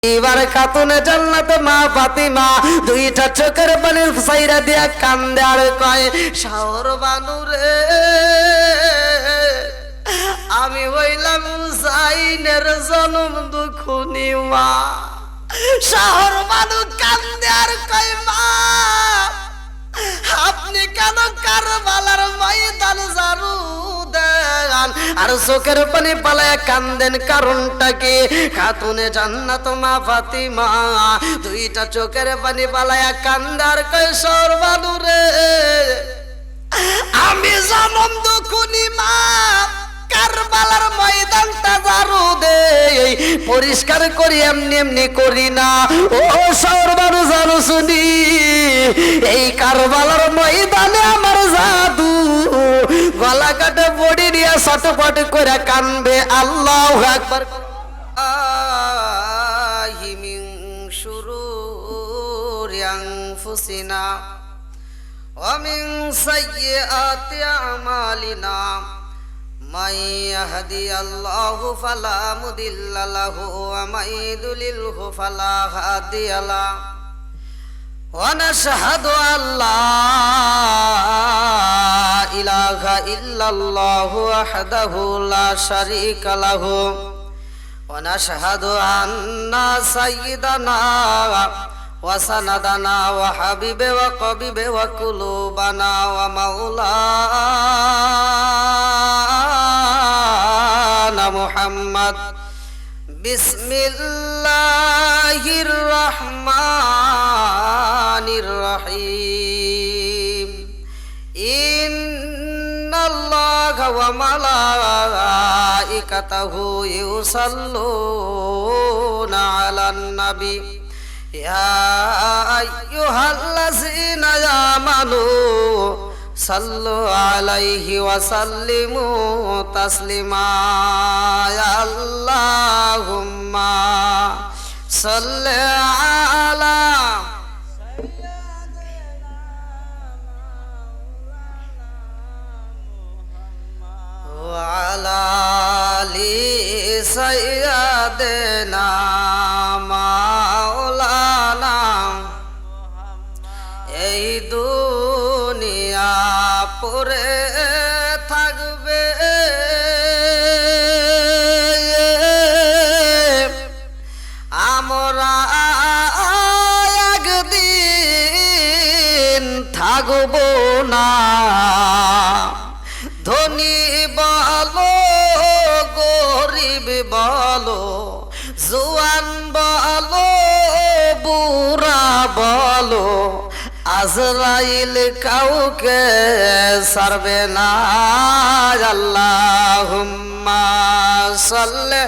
এবার খাতুনে জান্নাত মা ফাতিমা দুইটা চোখের পানি সাইরা দিয়া কান্দে আর কয়, শাওর বানু রে, আমি হইলাম হুসাইনের জনম দুখুনি মা। শাওর বানু কান্দে আর কয়, মা আপনি কেন কারবালার ময়দান জারু দেন আর চোখের পানি পালায় কান্দেন, কারণটা কি? খাতুনে জান্নাত মা ফাতিমা দুইটা চোখের পানি পালায় কান্দার কয়, সরবানু রে, আমি জনম দুখুনি মা, কারবালার ময়দানটা জারু দে পরিষ্কার করি, এমনি এমনি করি না। ও সরবানু জানো শুনি, এই কারবালার ময়দানে আমার জাদু গলা কাটে বডি নিয়ে ছটপট করে কানবে। আল্লাহু আকবার। মিন শুরুরি আনফুসিনা ওয়া মিন সাইয়্যাতি আমালিনা মান ইয়াহদিয়াল্লাহু ফালা মুদিল্লা লাহু ওয়া মান ইউদ্লিলহু ফালা হাদিয়া লাহু ওয়া নাশহাদু আল্লা ইলাহা ইল্লাল্লাহু ওয়াহদাহু লা শারীকা লাহু ওয়া নাশহাদু আন্না সাইয়্যিদানা ওয়া সানাদানা ওয়া হাবিবে ওয়া কবিবে ওয়া কুলুবানা ওয়া মাওলানা মুহাম্মদ বিসমিল্লাহির রহমানির রহিম। ইন্নাল্লাহা ওয়া মালাইকাতাহু ইউসাল্লুনা আলান নবী ইয়া আইয়ুহাল্লাযীনা আমানু সাল্লু আলাইহি ওয়া সাল্লিমু তাসলিমা। আল্লাহুম্মা সাল্লি আলা ওয়া আলা আলি সাইয়্যিদিনা মাওলানা। এই দুনিয়া পড়ে থাকবে, আমরা একদিন থাকব না। ধনী বলো গরিব বলো, জোয়ান বলো বুড়া বলো, আজরাইল কাউকে ছাড়বে না। আল্লাহুম্মা সাল্লি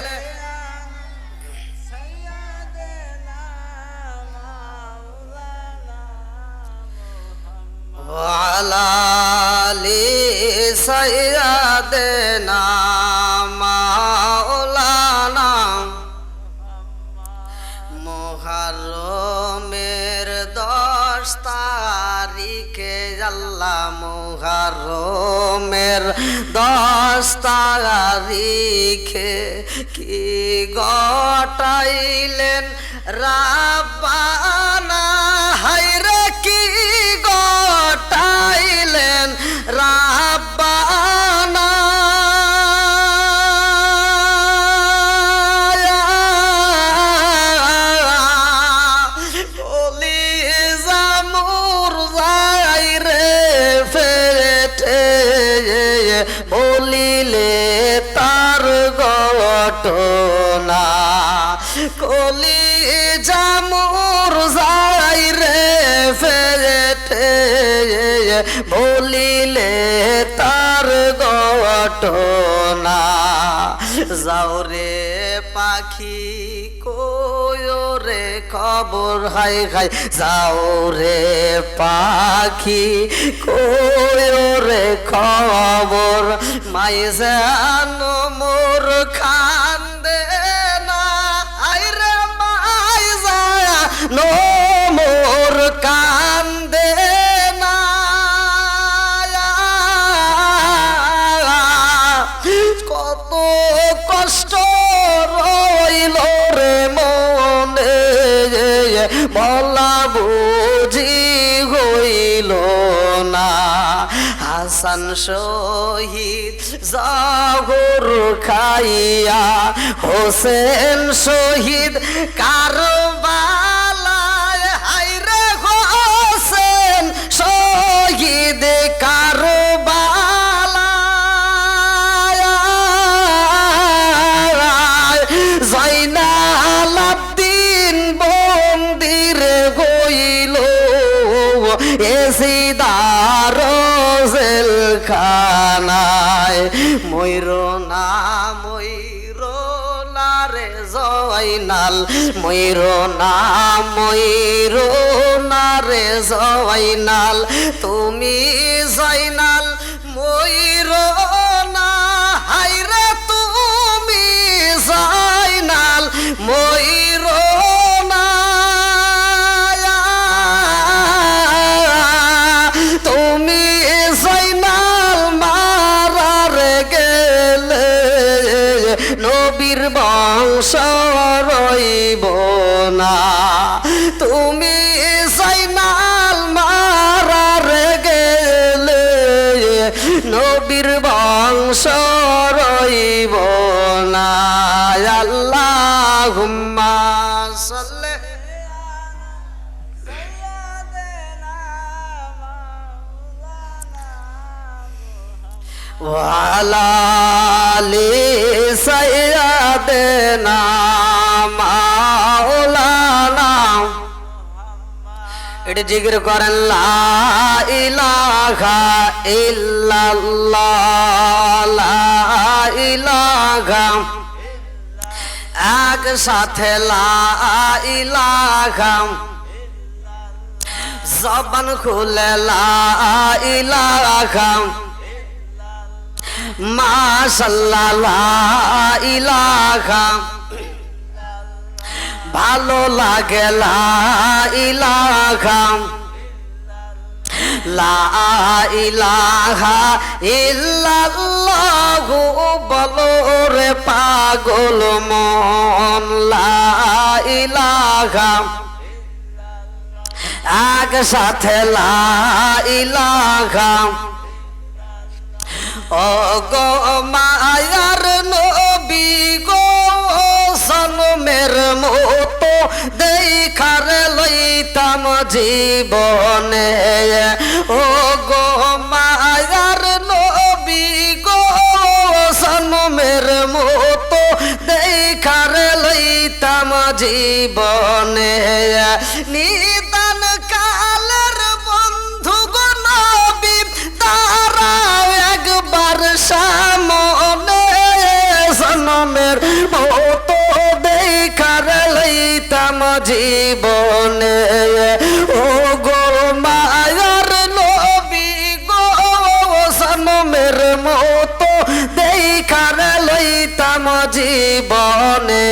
ওয়া আলা আলি সাইয়্যিদিনা মাওলানা। মুহররমের 10 তারিখে আল্লাহ, মুহররমের 10 তারিখে কি গটাইলেন রাব্বানা, হায়রে কি গটাইলেন রাব্বানা। বলিলে তার ঘটনা, কলি জামুর যাই রে ফেটে, বলিলে তার ঘটনা। যাও রে পাখি কয়ো রে খবর, হাই হাই যাও রে পাখি কয়ো রে খবর, মাই জানো মোর খান্দে না, আই রে মাই জানো মোর কান্দে না। কত কষ্ট রইল রে মনে, বলা বুঝি হইল না। হাসান শহীদ জহর খাইয়া, হোসেন শহীদ কারবালায়, হায়রে হোসেন শহীদ কারবালায়, জয়নাল আব্দিন বন্দির হইল এসিদার জেলখানায়। ময়ূর না ময়ূর না রে জয়নাল, ময়ূর না ময়ূর না রে জয়নাল, তুমি জয়নাল ময়ূর না, হায়রে তুমি জয়নাল ময়ূর না, তুমি জয়নাল মারার গেলে নবীর বংশ রইব না। তুমি জয়নাল মারার গেলে নবীর বংশ রইব না। আল্লাহুম্মা সাল্লি ওয়ালা আলি সাইয়্যিদিনা মাওলানা। এটা জিকির করেন লা ইলাহা ইল্লাল্লাহ, লা ইলাহা, এক সাথে লা ইলাহা, জবান খুলে লা ইলাহা, মাশাআল্লাহ লা ইলাহা, ভালো লাগে লা ইলাহা, লা ইলাহা ইল্লাল্লাহু বলো রে পাগল মন, লা ইলাহা, এক সাথে লা ইলাহা। ও গো মায়ার নবী গো, সনমের মতো দেখার লইতাম জীবনে। ও গো মায়ার নবী গো, সনমের মতো দেখার লইতাম জীবনে। নিদান কালের বন্ধু গো নবী, তারা একবার সামনে সনমের মতো দেখার লইতাম জীবনে। ও গো মায়ার নবী গো, সনমের মতো দেখার লইতাম জীবনে।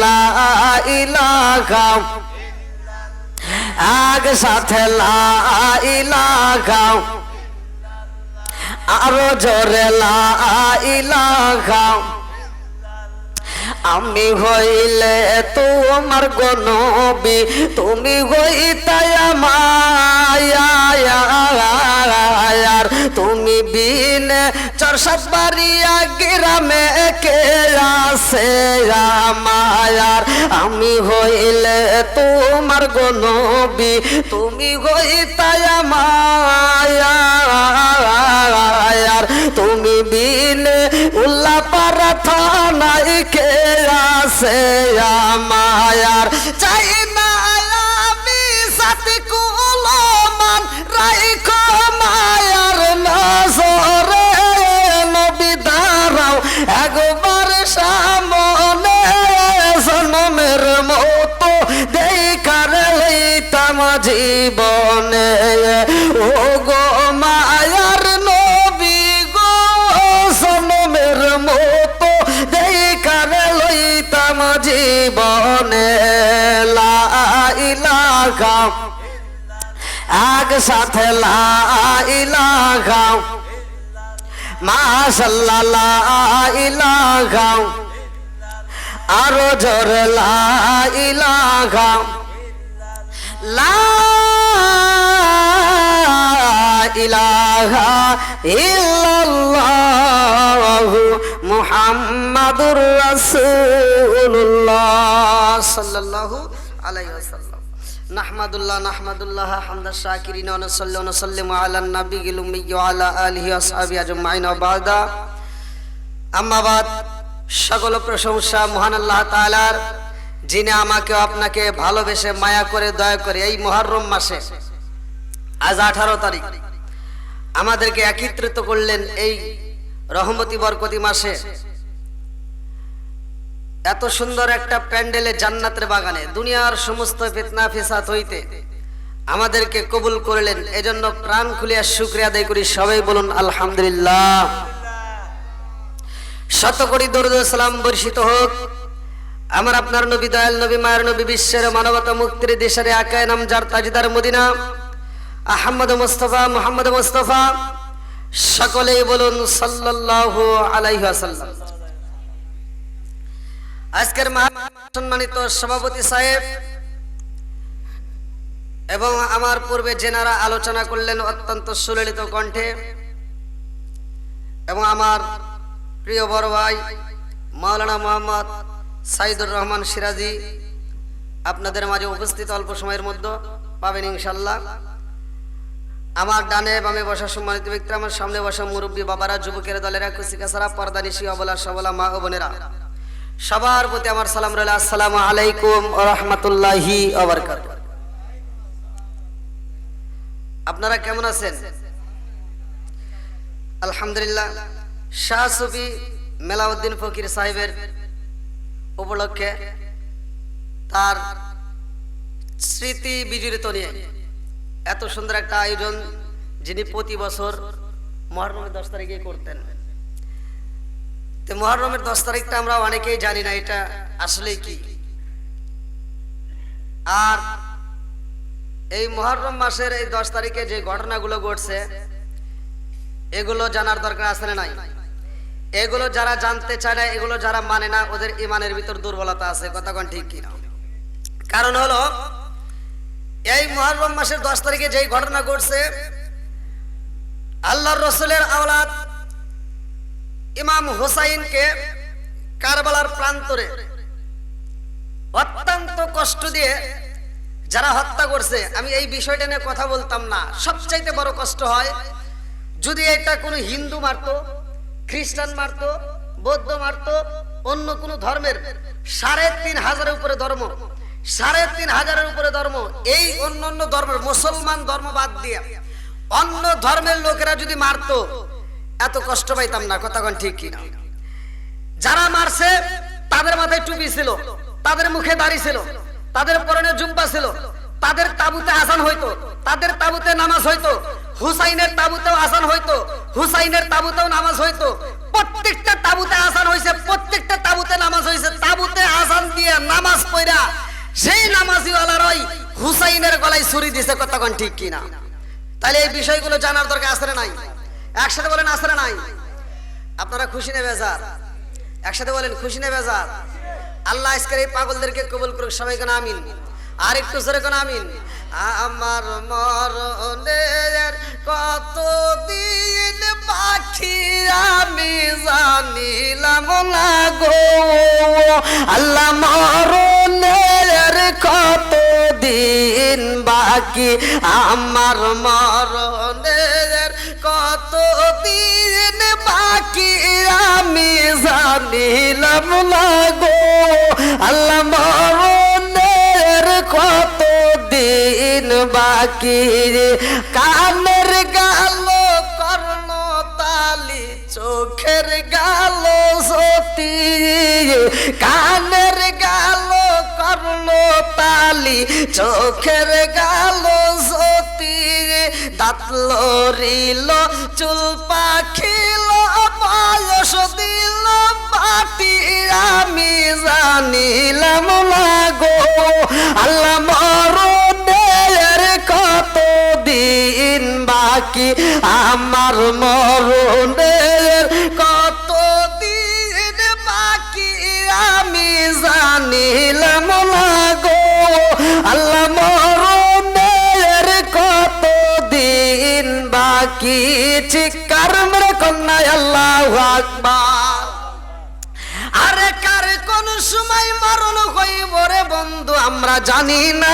লা ইলাহা, এক সাথে লা ইলাহা, আরো জোরে লা ইলাহা। আমি হইলে তোমার গো নবী, তুমি হইতাই আমার, তুমি বিনে চরসাত বাড়িয়া গ্রামে কে আছে আমার। আমি হইলে তোমার গো নবী, তুমি হইতাই আমার, তুমি বিনে উল্লাপাড়া থানায় কে আছে আমার। চাই না আমি সাথে কুলমান রাইখো মায়ার নজরে, নবী দাঁড়াও একবার সামনে, সনমের মতো দেখার লইতাম জীবনে। ও গো মায়ার নবী গো, সনমের মতো দেখার লইতাম জীবনে। লা ইলাহা, এক সাথে লা ইলাহা, মাশাআল্লাহ লা ইলাহা, আরো জোরে লা ইলাহা, লা ইলাহা ইল্লাল্লাহু মুহাম্মাদুর রাসূলুল্লাহ সাল্লাল্লাহু আলাইহি ওয়াসাল্লাম। নাহমাদুল্লাহ হামদা শাকিরিন ওয়া নুসাল্লিমু আলা নবিয়িল উম্মি ওয়া আলা আলিহি ওয়া সাহবিহি আজমাইন ওয়া বা'দা। আম্মা বাদ, সকল প্রশংসা মহান আল্লাহ তাআলার, যিনি আমাকে আপনাকে ভালোবেসে মায়া করে দয়া করে এই মুহররম মাসে আজ 18 তারিখ আমাদেরকে একত্রিত করলেন এই রহমতি বরকতি মাসে। এত সুন্দর একটা প্যান্ডেলে জান্নাতের বাগানে দুনিয়ার সমস্ত ফিতনা ফিসাদ হইতে আমাদেরকে কবুল করলেন, এজন্য প্রাণ খুলিয়া শুকরিয়া আদায় করি। সবাই বলুন আলহামদুলিল্লাহ। শত কোটি দরুদ ও সালাম বর্ষিত হোক আমার আপনার নবী, দয়াল নবী, মায়ের নবী, বিশ্বের মানবতা মুক্তির দেশের আকায় নাম যার তাজদার মদিনা আহমদ মুস্তাফা মুহাম্মদ মুস্তাফা, সকলেই বলুন সাল্লাল্লাহু আলাইহি ওয়াসাল্লাম। আজকের সম্মানিত সভাপতি সাহেব এবং আমার পূর্বে যেনারা আলোচনা করলেন অত্যন্ত সুললিত কণ্ঠে, এবং আমার প্রিয় বড় ভাই মাওলানা মোহাম্মদ সাইদুর রহমান সিরাজি আপনাদের মাঝে উপস্থিত অল্প সময়ের মধ্যে পাবেন ইনশাল্লাহ। আমার ডানে বামে বসা সম্মানিত ব্যক্তি, আমার সামনে বসা মুরব্বী বাবারা, যুবকের দলেরা, কুসিকাসারা, পর্দানিশি, অবলা সবলা মা ও বোনেরা, সবার প্রতি আমার সালাম রইল। আসসালামু আলাইকুম ওয়া রাহমাতুল্লাহি ওয়া বারাকাতুহু। আপনারা কেমন আছেন? আলহামদুলিল্লাহ। শাহ সুফি মেলাউদ্দিন ফকির সাহেবের উপলক্ষে তার স্মৃতি বিজড়িত নিয়ে এত সুন্দর একটা আয়োজন, যিনি প্রতি বছর মুহররমের 10 তারিখে করতেন। তো মুহররমের 10 তারিখটা আমরা অনেকেই জানি না এটা আসলে কি, আর এই মুহররম মাসের এই 10 তারিখে যে ঘটনাগুলো ঘটছে এগুলো জানার দরকার আছে না নাই? এগুলো যারা জানতে চায় না, এগুলো যারা মানে না, ওদের ইমানের ভিতর দুর্বলতা আছে। কথা কোন ঠিক কিনা? কারণ হলো এই মুহররম মাসের 10 তারিখে যেই ঘটনা ঘটছে, আল্লাহর রাসূলের আওলাদ ইমাম হুসাইনকে কারবালার প্রান্তরে অত্যন্ত কষ্ট দিয়ে যারা হত্যা করছে, আমি এই বিষয়টা নিয়ে কথা বলতাম না। সবচাইতে বড় কষ্ট হয় যদি এটা কোনো হিন্দু মারতো, খ্রিস্টান মারতো, বৌদ্ধ মারতো, অন্য কোনো ধর্মের ৩,৫০০ উপরে ধর্ম, ৩,৫০০ উপরে ধর্ম, এই অন্য ধর্মের মুসলমান ধর্ম বাদ দিয়ে অন্য ধর্মের লোকেরা যদি মারতো এত কষ্ট পাইতাম না। কথা কোন ঠিক কিনা? যারা মারছে তাদের মাথায় টুপি ছিল, তাদের মুখে দাড়ি ছিল, তাদের পরনে জুব্বা ছিল, তাদের তাবুতে আযান হইতো, তাদের তাবুতে নামাজ হইতো, হুসাইনের তাবুতেও আযান হইতো, হুসাইনের তাবুতেও নামাজ হইতো, প্রত্যেকটা তাবুতে আযান হইছে, প্রত্যেকটা তাবুতে নামাজ হইছে। তাবুতে আযান দিয়ে নামাজ পড়া সেই নামাজিওয়ালারই হুসাইনের গলায় ছুরি দিছে। কথা কোন ঠিক কিনা? তাহলে এই বিষয়গুলো জানার দরকার আছে না নাই? একসাথে বলেন আছে না নাই? আপনারা খুশি না বেজার? একসাথে বলেন খুশি না বেজার? আল্লাহ আজকের এই পাগলদেরকে কবুল করুক। সবাই কেন আমিন? আর একটু জোরে কেন আমিন? আমার মরণের কতদিন বাকি আমি জানিলাম না গো, আল্লাহ মরণের কতদিন বাকি, আমার মরণের কতদিন বাকি আমি জানিলাম না গো, আল্লাহ মরণের কতদিন বাকি। কানের গালো কর্ণ তালি, চোখের গালো সতী, কানের গালো কর্ণ তালি, চোখের গালো সতী, দাঁত লড়িল চুল পাখিল বয়স দিল বাটি আমি জানিলাম না গো, আল্লাহ মরণের কতদিন বাকি, আমার মরণের কতদিন বাকি আমি জানিলাম না গো, আল্লাহ মরণ চিৎকার মেরে কন্যা আল্লাহু আকবার। আরে কার কোন সময় মরণ হইব রে বন্ধু আমরা জানি না।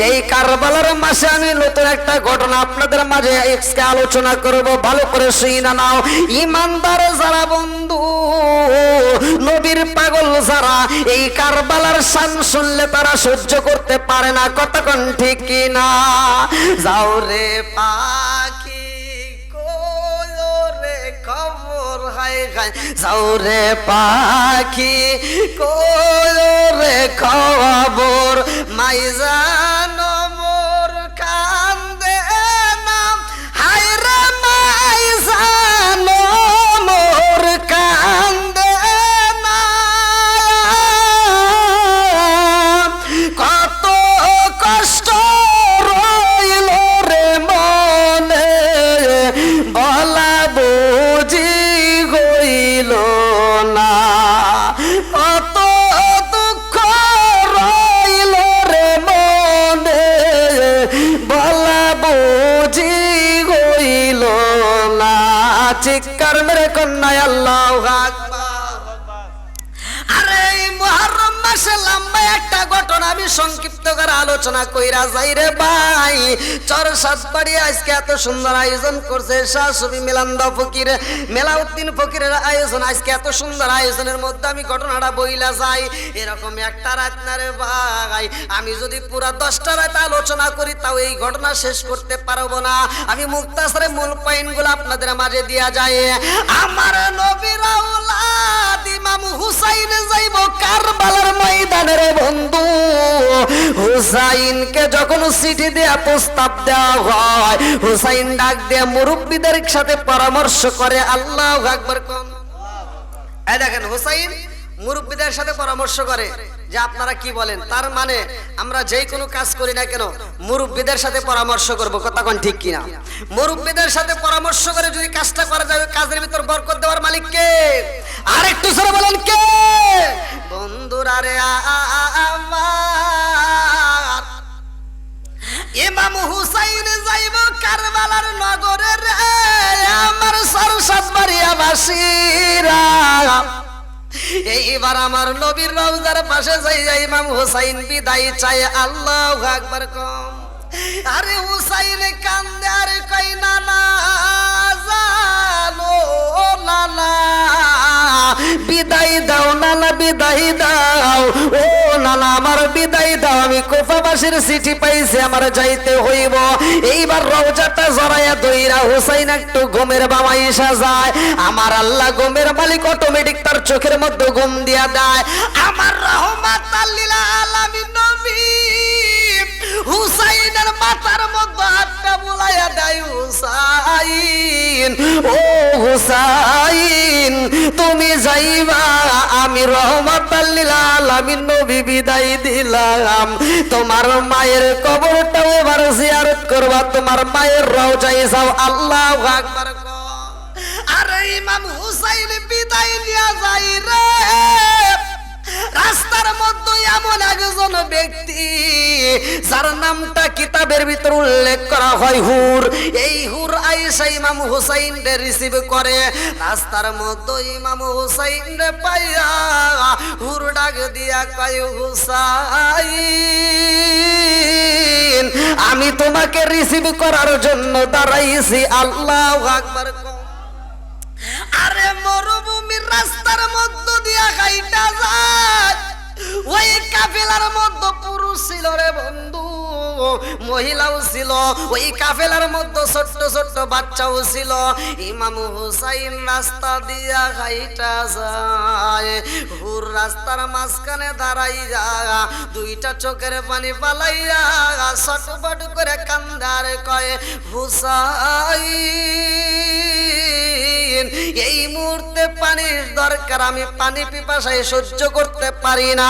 এই কারবালার মাসে আমি নতুন একটা ঘটনা আপনাদের মাঝে আজকে আলোচনা করব, ভালো করে শুনে নাও। ইমানদার যারা বন্ধু, নবীর পাগল যারা, এই কারবালার শান শুনলে তারা সহ্য করতে পারে না। কতক্ষণ ঠিক কি না? যাও রে পাখি কইলো রে খবর, হায় হায় যাও রে পাখি কইলো রে খবর, মাই জানো মোর কান্দে না, হায় রে মাই জানো মোর কান্দে না। কত কষ্ট রইল রে মনে, বলা বুঝি হইল না। কত দুঃখ রইল রে মনে, বলা বুঝি হইল না। চিৎকার মেরে কন্যায় আল্লাহু আকবার। আরে এই মুহররম মাসে লম্বা একটা ঘটনা আমি সংক্ষিপ্ত করে আলোচনা কইরা যাই রে ভাই। চরসাতবাড়ি আজকে এত সুন্দর আয়োজন করছে শাহ সুফি মিলান্দা ফকির, মেলাউদ্দিন ফকিরের আয়োজন। আজকে এত সুন্দর আয়োজনের মধ্যে আমি ঘটনাটা বইলা যাই। এরকম একটা রাত না রে ভাই, আমি যদি পুরা 10টা রাত আলোচনা করি তাও এই ঘটনা শেষ করতে পারবো না। আমি মুক্তাসরে মূল পয়েন্টগুলো আপনাদের মাঝে দিয়া যায়। আমার নবীর আওলাদ ইমাম হুসাইন যাইব কারবালার ময়দানে রে বন্ধু। হুসাইনকে যখন চিঠি দেয়া প্রস্তাব দেওয়া হয়, হুসাইন ডাক দিয়ে মুরব্বীদের সাথে পরামর্শ করে। আল্লাহু আকবার কোন। এই দেখেন হুসাইন মুরব্বীদের সাথে পরামর্শ করে যে আপনারা কি বলেন। তার মানে আমরা যেই কোনো কাজ করি না কেন মুরব্বীদের সাথে পরামর্শ করব। কথা কোন ঠিক কিনা? মুরব্বীদের সাথে পরামর্শ করে যদি কাজটা করা যাবে, কাজের ভিতর বরকত দেওয়ার মালিক কে? আর একটু জোরে বলেন কে? বন্ধুরা রে আমার ইমাম হুসাইন যাইব কারবালার নগরে রে আমার চরসাতবাড়িয়া বাসীরা। এইবার আমার নবীর রওজার পাশে যাই ইমাম হুসাইন বিদায় চায়। আল্লাহু আকবার কম। আরে হুসাইন কান্দে আর কই না না জানো নানা, বিদায় দাও নানা বিদায় দাও, ও নানা আমার বিদায় দাও। আমি কুফাবাসীর চিঠি পাইছি, আমার যাইতে হইব। এইবার রওজাটা জড়াইয়া দইরা হুসাইন একটু ঘুমের বামাইসা যায়। আমার আল্লাহ ঘুমের মালিক অটোমেটিক তার চোখের মধ্যে ঘুম দিয়া দেয়। আমার রহমাতাল লিল আলামিন নবী হুসাইনের মাথার মধ্যে হাতটা বুলাইয়া দেয়। হুসাইন ও হুসাইন তুমি যাইবা, আমি রহমাতাল লিল আলামিন নবী বিদায় দিলাম। তোমার মায়ের কবরটাও এবার জিয়ারত করবা, তোমার মায়ের রওজায় যাও। আল্লাহু আকবার। আরে ইমাম হুসাইন বিদায় নিয়া যাই রে। রাস্তার মধ্যে এমন একজন ব্যক্তি যার নামটা কিতাবের ভিতর উল্লেখ করা হয় হুর। এই হুর আয়েশা ইমাম হুসাইন রে রিসিভ করে। রাস্তার মধ্যে ইমাম হুসাইন রে পাইয়া হুর ডাক দিয়া কয় হুসাইন আমি তোমাকে রিসিভ করার জন্য দাঁড়াইছি। আল্লাহু আকবার। আরে মরুভূমির রাস্তার মধ্য দিয়া হাইটা যায়। ওই কাফেলার মধ্যে পুরুষ ছিল রে বন্ধু, মহিলাও ছিল। ওই কাফেলার মধ্যে ছোট্ট ছোট্ট বাচ্চাও ছিল। ইমাম হুসাইন রাস্তা দিয়া হাইটা যায়। হুর রাস্তার মাঝখানে দাঁড়াইয়া দুইটা চোখের পানি পালাইয়া ছটফট করে কান্দার কয় হুসাইন এই মুহূর্তে পানির দরকার, আমি পানি পিপাসায় সহ্য করতে পারি না।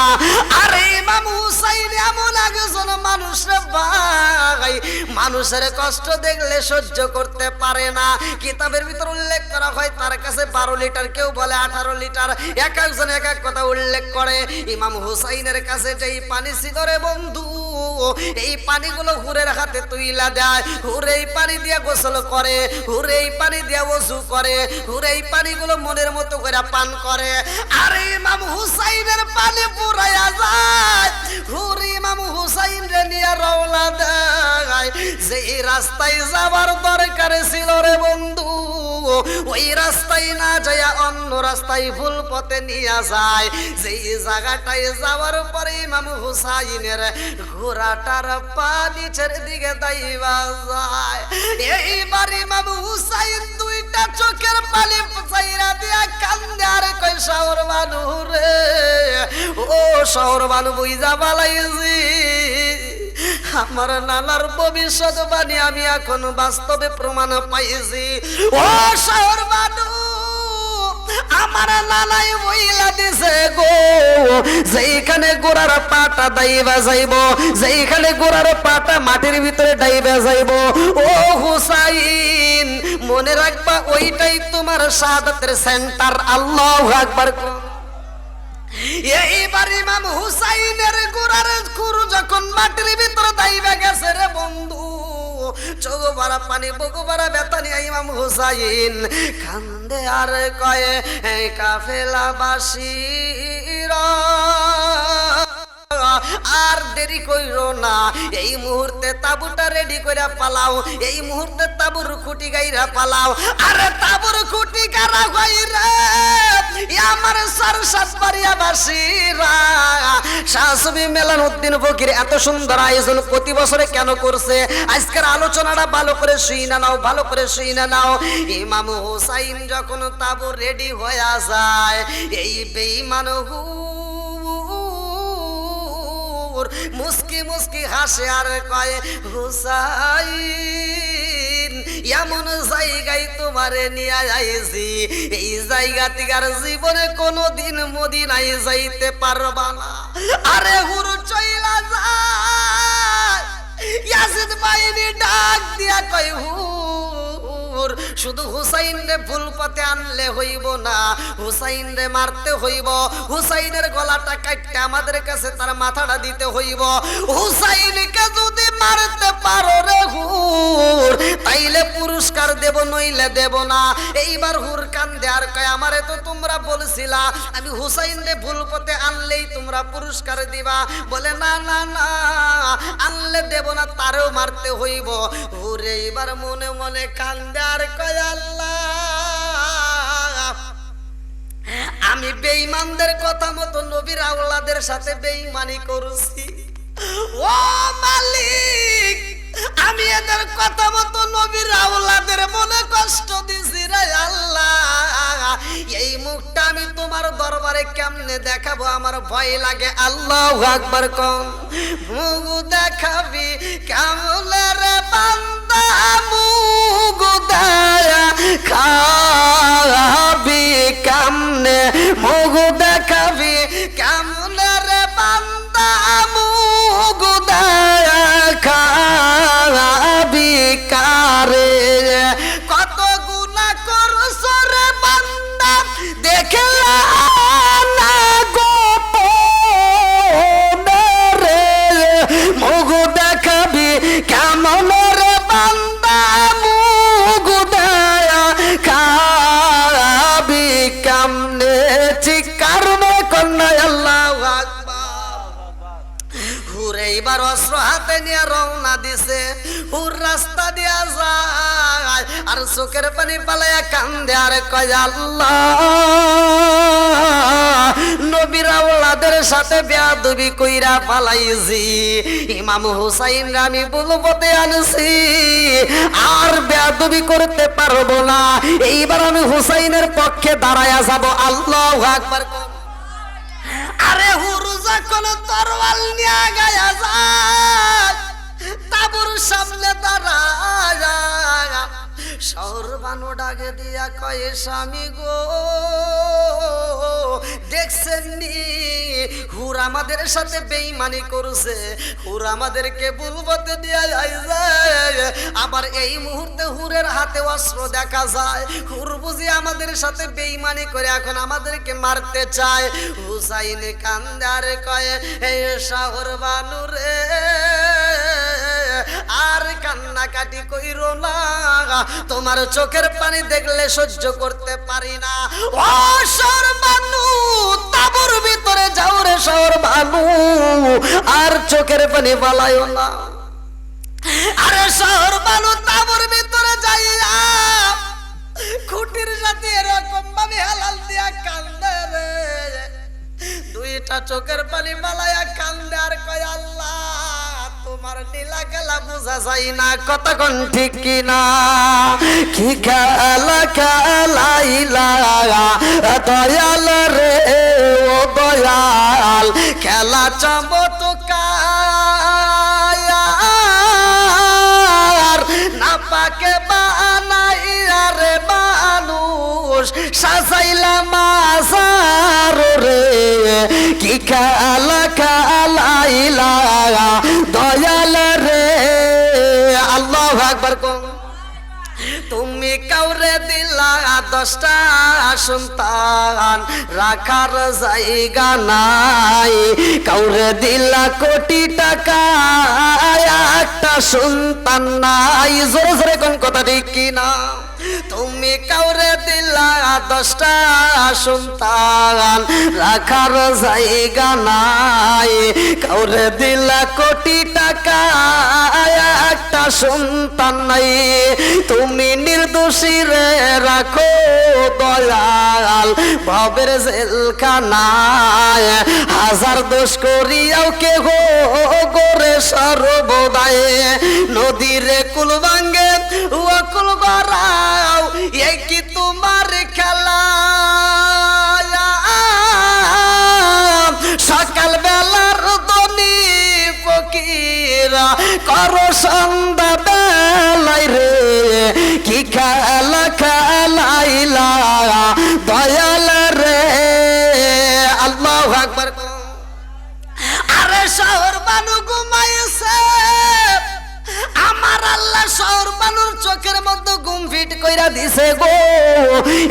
আরে ইমাম হুসাইন এমন একজন মানুষ রে ভাই, মানুষের কষ্ট দেখলে সহ্য করতে পারে না। কিতাবের ভিতর উল্লেখ করা হয় তার কাছে 12 লিটার, কেউ বলে 18 লিটার, এক একজন এক এক কথা উল্লেখ করে। ইমাম হুসাইনের কাছে যেই পানি ছিল রে বন্ধু এই পানিগুলো হুরের হাতে তুইলা দেয়, হুরে এই পানি দিয়ে গোসল করে, হুরে এই পানি দিয়ে ওযু করে, হুরে এই পানিগুলো মনের মতো করে পান করে। আর ইমাম হুসাইনের পানি পুরাইয়া যায়, হুরে ইমাম হুসাইন রে নিয়ে রওনা দেয়। যে রাস্তায় যাবার দরকার ছিল রে বন্ধু, ওই রাস্তায় না যায় অন্য রাস্তায় ভুল পথে নিয়ে যায়। যেই জায়গাটায় যাওয়ার পরে ইমাম হুসাইনের ঘোড়াটার পা নিচের দিকে দাইবা যায়। এইবার ইমাম হুসাইন দুইটা চোখের পানি চাইরা দিয়া কান্দে আর কই শহর বানু রে, ও শহর বানু বুইজা বালাইছি, আমার নানার ভবিষ্যৎবাণী আমি এখন বাস্তবে প্রমাণ পাইছি। ও শহর বানু, আমার নানাই বইলা দিছে গো, যেইখানে গোড়ার পাটা দাইবা যাইব, যেইখানে গোড়ার পাটা মাটির ভিতরে ডাইবা যাইব, ও হুসাইন মনে রাখবা ওইটাই তোমার শাহাদাতের সেন্টার। আল্লাহু আকবার। এইবার ইমাম হুসাইনের গোড়ার খুরু যখন মাটির ভিতরে দাইবা গেছে রে বন্ধু, চোখ ভরা পানি বুক ভরা ব্যথা নিয়ে ইমাম হুসাইন কান্দে আর কয়ে কাফেলাবাসীরা আর দেরি কইরো না, এই মুহূর্তে তাবুটা রেডি কইরা পালাও, এই মুহূর্তে তাবুর খুঁটি গাইরা পালাও। আরে তাবুর খুঁটি কারা গাইরা আমার সারসাত বাড়িয়াবাসীরা। শাহ সুফি মেলানুদ্দিন ফকির এত সুন্দর আয়োজন প্রতি বছরে কেন করছে? আজকের আলোচনাটা ভালো করে শুইনা নাও, ভালো করে শুইনা নাও। ইমাম হুসাইন যখন তাবু রেডি হয়ে যায়, এই বেঈমান মুস্কি মুস্কি হাসে আর কয় হুসাইন এমন জায়গায় তোমারে নিয়ে আইছি, এই জায়গা থেকে আর জীবনে কোনোদিন মদিনায় যাইতে পারবা না। আরে হুর চইলা যায়, ইয়াজিদ বাইনি ডাক দিয়া কয় শুধু হুসাইন রে ভুল পথে আনলে হইব না, হুসাইন রে মারতে হইব, হুসাইনের গলাটা কাটতে আমাদের কাছে তার মাথাটা দিতে হইব। হুসাইনকে যদি মারতে পারো রে হুর, তাইলে পুরস্কার দেব, নইলে দেব না। এইবার হুর কান্দে আর কয় আমারে তো তোমরা বলছিলা আমি হুসাইন রে ভুল পথে আনলেই তোমরা পুরস্কার দিবা। বলে না না না, আনলে দেব না, তারেও মারতে হইব। হুর এইবার মনে মনে কান্দে আর কয় আল্লাহ, আমি বেঈমানদের কথা মতো নবীর আওলাদের সাথে বেঈমানি করছি। ও মালিক, আমি এদের কথা মতো নবীর আওলাদের মনে কষ্ট দিছি রে আল্লাহ। এই মুখটা আমি তোমার দরবারে কেমনে দেখাবো, আমার ভয় লাগে। আল্লাহু আকবার কোন মুখ দেখাবি কেমনে রে বান্দা, মুখ দেখাবি কেমনে, মুখ দেখাবি কেমনে রে বান্দা, মুখ দেখাবি কারে। কত গুনাহ করছ রে বান্দা দেখলা না গোপনে রে, মুখ দেখাবি কেমন রে বান্দা, মুখ দেখাবি কেমনে। চিৎকার মে কন্যা আল্লাহু আকবার। হুরে এইবার অস্ত্র হাতে নিয়ে রওনা দিছে, হুর রাস্তা দিয়া যায় আর চোখের পানি পালাইয়া কান্দে আর কয় আল্লাহ, নবীর আওলাদের সাথে বেয়াদবি কইরা পালাইছি, ইমাম হুসাইন আমি বুলবতে আনছি, আর বেয়াদবি করতে পারবো না। এইবার আমি হুসাইনের পক্ষে দাঁড়ায়া যাব। আল্লাহু আকবার। আরে হুর যখন তরোয়াল নিয়ে গায়া যায়, তাবুর সামনে দাঁড়ায়, শহর বানু ডাকে দিয়া কয়ে স্বামী গো, দেখছেন নি হুর আমাদের সাথে বেঈমানি করছে, হুর আমাদেরকে বুলবতে দিয়া যায়, আবার এই মুহূর্তে হুরের হাতে অস্ত্র দেখা যায়। হুর বুঝি আমাদের সাথে বেঈমানি করে এখন আমাদেরকে মারতে চায়। হুসাইন কান্দে আর কয়ে শহর বানু রে, কান্নাকাটি কইরো না, তোমার চোখের পানি দেখলে সহ্য করতে পারি না। ও শহর বানু, তাবুর ভিতরে যাও রে শহর বানু, আর চোখের পানি বালাইও না। আরে শহর বানু তাবুর ভিতরে যাইয়া খুঁটির সাথে এরকম ভাবে হালাল দিয়া কান্দে রে, দুইটা চোখের পানি বালাইয়া কান্দে আর কয় আল্লাহ তোমার নীলা খেলা বোঝা যায় না, কতক্ষণ ঠিক কিনা। কি খেলা খেলাইলা দয়াল রে ও দয়াল, খেলা চমৎকার না পাকে বানাইয়া রে মানুষ সাজাইলা মাজার রে। কি খেলা খেলাইলা দয়াল রে, আল্লাহু আকবার কোন। তুমি কাউরে দিলা 10টা সন্তান, রাখার জায়গা নাই, কাউরে দিলা কোটি টাকা, একটা সন্তান নাই। জোরে জোরে কোন কথা ঠিক কিনা। তুমি কাউরে দিলা 10টা সন্তান, রাখার জায়গা নাই, কাউরে দিলা কোটি টাকা, একটা সন্তান নাই। তুমি নির্দোষী রে রাখো দয়াল ভবের জেলখানায়, হাজার দোষ করিয়াও কে গো গোরে সর্বদায়। নদীরে কুল ভাঙ্গে ও কুল গড়াও, এই কি তোমার খেলা। সকাল বেলার ধনী ফকিরা করো সন্ধ্যা বেলায় রে, কি খেলা খেলাইলা দয়াল রে, আল্লাহু আকবার। আরে শহর বানু ঘুমাইছে, আমার আল্লাহ শহর বানুর চোখের মধ্যে ঘুম ফিট কইরা দিছে গো।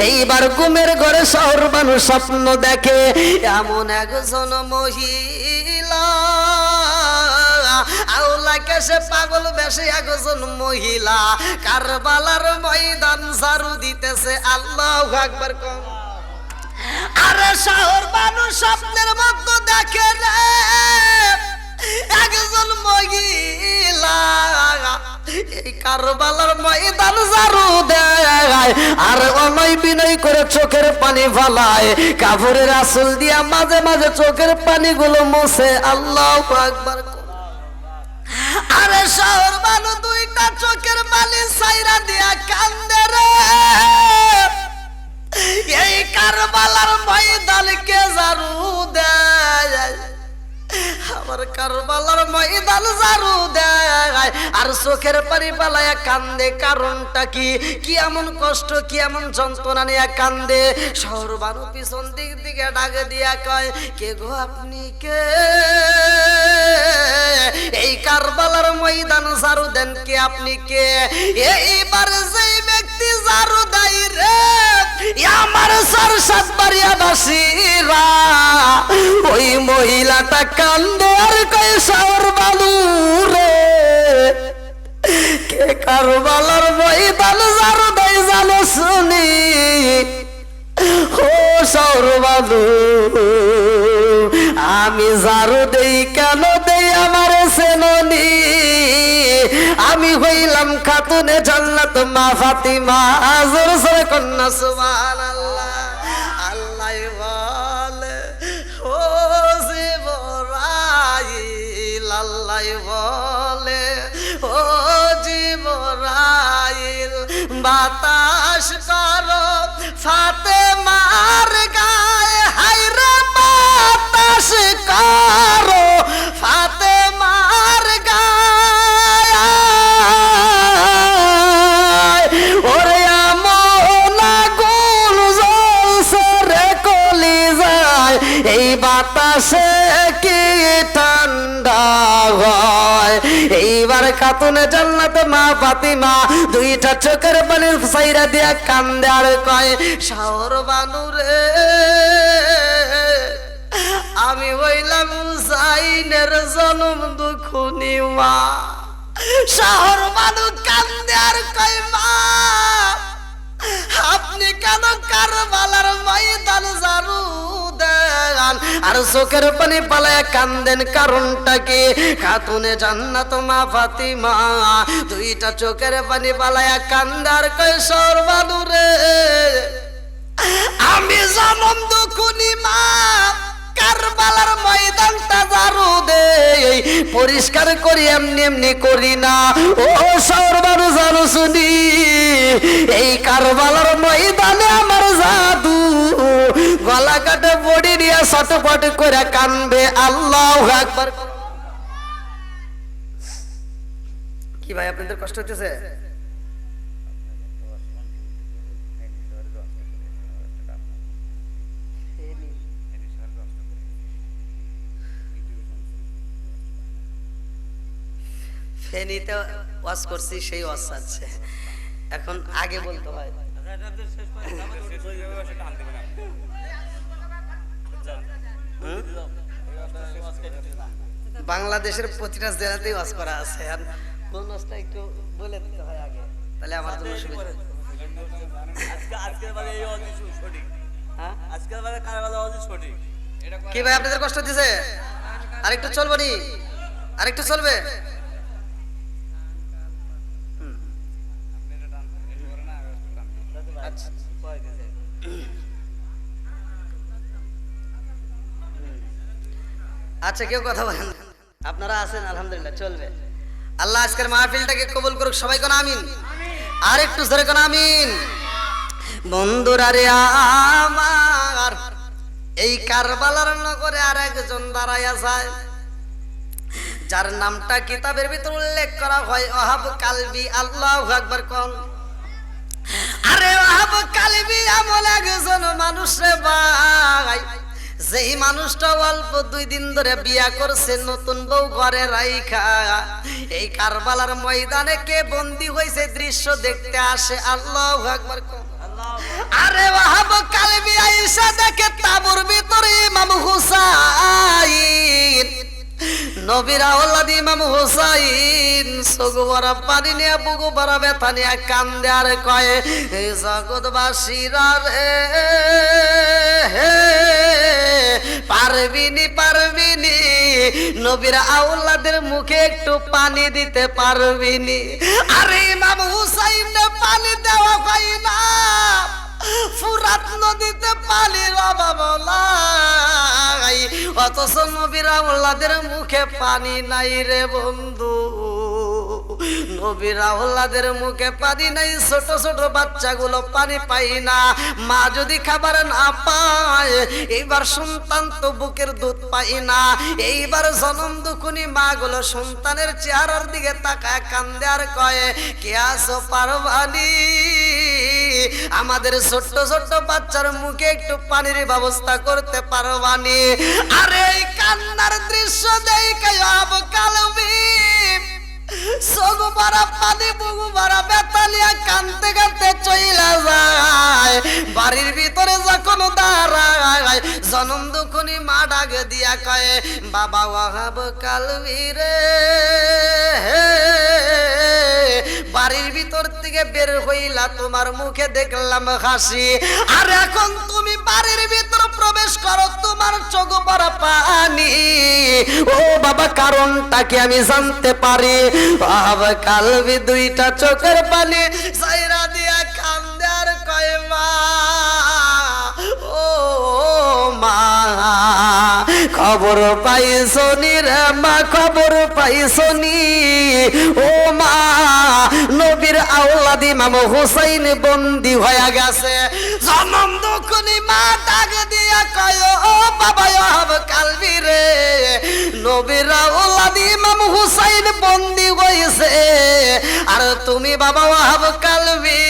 এইবার ঘুমের ঘরে শহর বানু স্বপ্ন দেখে, এমন একজন মহিলা আল্লাহ কেসে পাগল বেশে একজন মহিলা কারবালার ময়দান ঝাড়ু দিতেছে। আল্লাহু আকবার কোন। আরে শহর বানু স্বপ্নের মধ্যে দেখে রে একজন মহিলা এই কারবালার ময়দান ঝাড়ু দেয়, আর অনয় বিনয় করে চোখের পানি ফালায়, কাপড়ের আঁচল দিয়া মাঝে মাঝে চোখের পানিগুলো মুছে। আল্লাহু আকবার। আরে শহর বানু দুইটা চোখের পানি ছাইরা দিয়া কান্দে রে, এই কারবালার ময়দান কে ঝাড়ু দেয়, আমার কারবালার ময়দান ঝাড়ু দেয়, আর চোখের পানি পালায়া কান্দে। কারণটা কি? কি এমন কষ্ট, কি এমন যন্ত্রণা নিয়ে কান্দে? শহর বানু পিছন দিক দিকে ডাকে দিয়া কয়, কে গো আপনি কে? এই কারবালার ময়দান ঝাড়ু দেন কে? আপনি কে? এইবার যেই ব্যক্তি ঝাড়ু দেয় রে, আমার 4-7 বাড়িয়া বাসীরা, ওই মহিলাটা কান্দে আর কয়, শহর বানু রে কে কারবালার ময়দান ঝাড়ু দেয় জানো শুনি? ও শহর বানু, আমি ঝাড়ু দেই কেন দেই আমার সেননি? আমি হইলাম খাতুনে জান্নাত মা ফাতিমা। জোরে জোরে কন্যা সুবহানাল্লাহ। আল্লাহ বলে ও জিবরাইল, আল্লাহ বলে ও জিবরাইল, বাতাস করো ফাতেমার গায়ে, হায়রে বাতাস করো ফাতেমার গায়ে, ওরে আমন আগুন জ্বলছে রে কলিজায়, এই বাতাসে কি ঠান্ডা হয়। এইবার খাতুনে জান্নাত মা ফাতিমা দুইটা চোখের পানি ছাইরা দিয়া কান্দে আর কয়, শহর বানু রে আমি হইলাম হুসাইনের জনম দুখুনি মা। শহর মানুষ কান্দে আর কয় মা আপনি কেন কারবালার ময়দান ঝাড়ু দেন আর চোখের পানি পালায় কান্দেন কারণটা কি? খাতুনে জান্নাত মা ফাতিমা দুইটা চোখের পানি পালায় কান্দার কয় শহর মানুষ রে আমি জনম দুখুনি মা কারবালার ময়দানটা ঝাড়ু দেই পরিষ্কার করি এমনি এমনি করি না। ও সর্বারু জানো শুনি এই কারবালার ময়দানে আমার জাদু গলা কাটে বডি নিয়ে ছটপট করে কানবে আল্লাহু আকবার। কি ভাই আপনাদের কষ্ট হচ্ছে? ফেনীতে ওয়াজ করছি সেই ওয়াজ আছে এখন আগে বলতে হয়। বাংলাদেশের প্রতিটা জেলাতেই ওয়াজ করা আছে আর কোন ওয়াজটা একটু বলে দিতে হয় আগে তাহলে আমার জন্য সুবিধা। কি ভাই আপনাদের কষ্ট দিছে? আরেকটু চলবো নি? আরেকটু চলবে? আচ্ছা কেউ কথা বলেন? আপনারা আছেন আলহামদুলিল্লাহ চলবে। আল্লাহ আজকের মাহফিলটাকে কবুল করুক, সবাই কোন আমিন। আর একটু জোরে কোন আমিন। বন্ধুরা রে আমার এই কারবালার নগরে আর একজন দাঁড়াইয়া যায় যার নামটা কিতাবের ভিতর উল্লেখ করা হয় ওয়াহাব কালবি। আল্লাহু আকবার কোন। আরে ওয়াহাব কালবি এমন একজন মানুষ রে ভাই যেই মানুষটা অল্প 2 দিন ধরে বিয়া করছে, নতুন বউ ঘরে রাইখা এই কারবালার ময়দানে কে বন্দী হয়েছে দৃশ্য দেখতে আসে। আল্লাহু আকবার। আরে ওয়াহাব কালবি আয়েশা দেখে তাবুর ভিতরে ইমাম হুসাইন নবীর আওলাদ ইমাম হুসাইন সগবরা পানি নিয়ে বুকু ভরা ব্যথা নিয়ে কান্দে আর কয় জগৎবাসীরা রে পারবিনি পারবিনি নবীর আওলাদের মুখে একটু পানি দিতে পারবিনি। আরে ইমাম হুসাইন পানি দেওয়া হয় না, ফুরাত নদীতে পানির অভাব নাই, অথচ নবীর আওলাদের মুখে পানি নাই রে বন্ধু। নবীর আওলাদের মুখে পানি নাই, ছোট ছোট বাচ্চাগুলো পানি পাই না। মা যদি খাবার না পায় এইবার সন্তান তো বুকের দুধ পাই না। এইবার জনম দুখুনি মা গুলো সন্তানের চেহারার দিকে তাকায় কান্দে আর কয় কে আছো পারবানি আমাদের ছোট্ট ছোট্ট বাচ্চার মুখে একটু পানির ব্যবস্থা করতে পারবানি। আরে এই কান্নার দৃশ্য দেখে ওয়াহাব কালবি সগু ভরা পানি বুকু ভরা ব্যথা নিয়ে কাঁদতে কাঁদতে চইলা যায়। বাড়ির ভিতরে যখন দাঁড়ায় জনম দুখুনি মা ডাক দিয়া কয় বাবা ওয়াহাব কালবি রে। বাড়ির ভিতর থেকে বের হইলা, তোমার মুখে দেখলাম হাসি, আর এখন তুমি বাড়ির ভিতর প্রবেশ করো, তোমার চোখ ভরা পানি। ও বাবা কারণটা কি আমি জানতে পারি? ওয়াহাব কালবি দুইটা চোখের পানি সাইরা দিয়া কান্দে আর কয় মা ও মা খবর পাইছনি রে মা, খবর পাইছনি ও মা নবীর আওলাদ ইমাম হুসাইন বন্দী হয়ে গেছে। জনম দুখুনি মা ডাক দিয়া কয় ও বাবা ওয়াহাব কালবি রে, নবীর আওলাদ ইমাম হুসাইন বন্দী হয়েছে, আর তুমি বাবা ওয়াহাব কালবি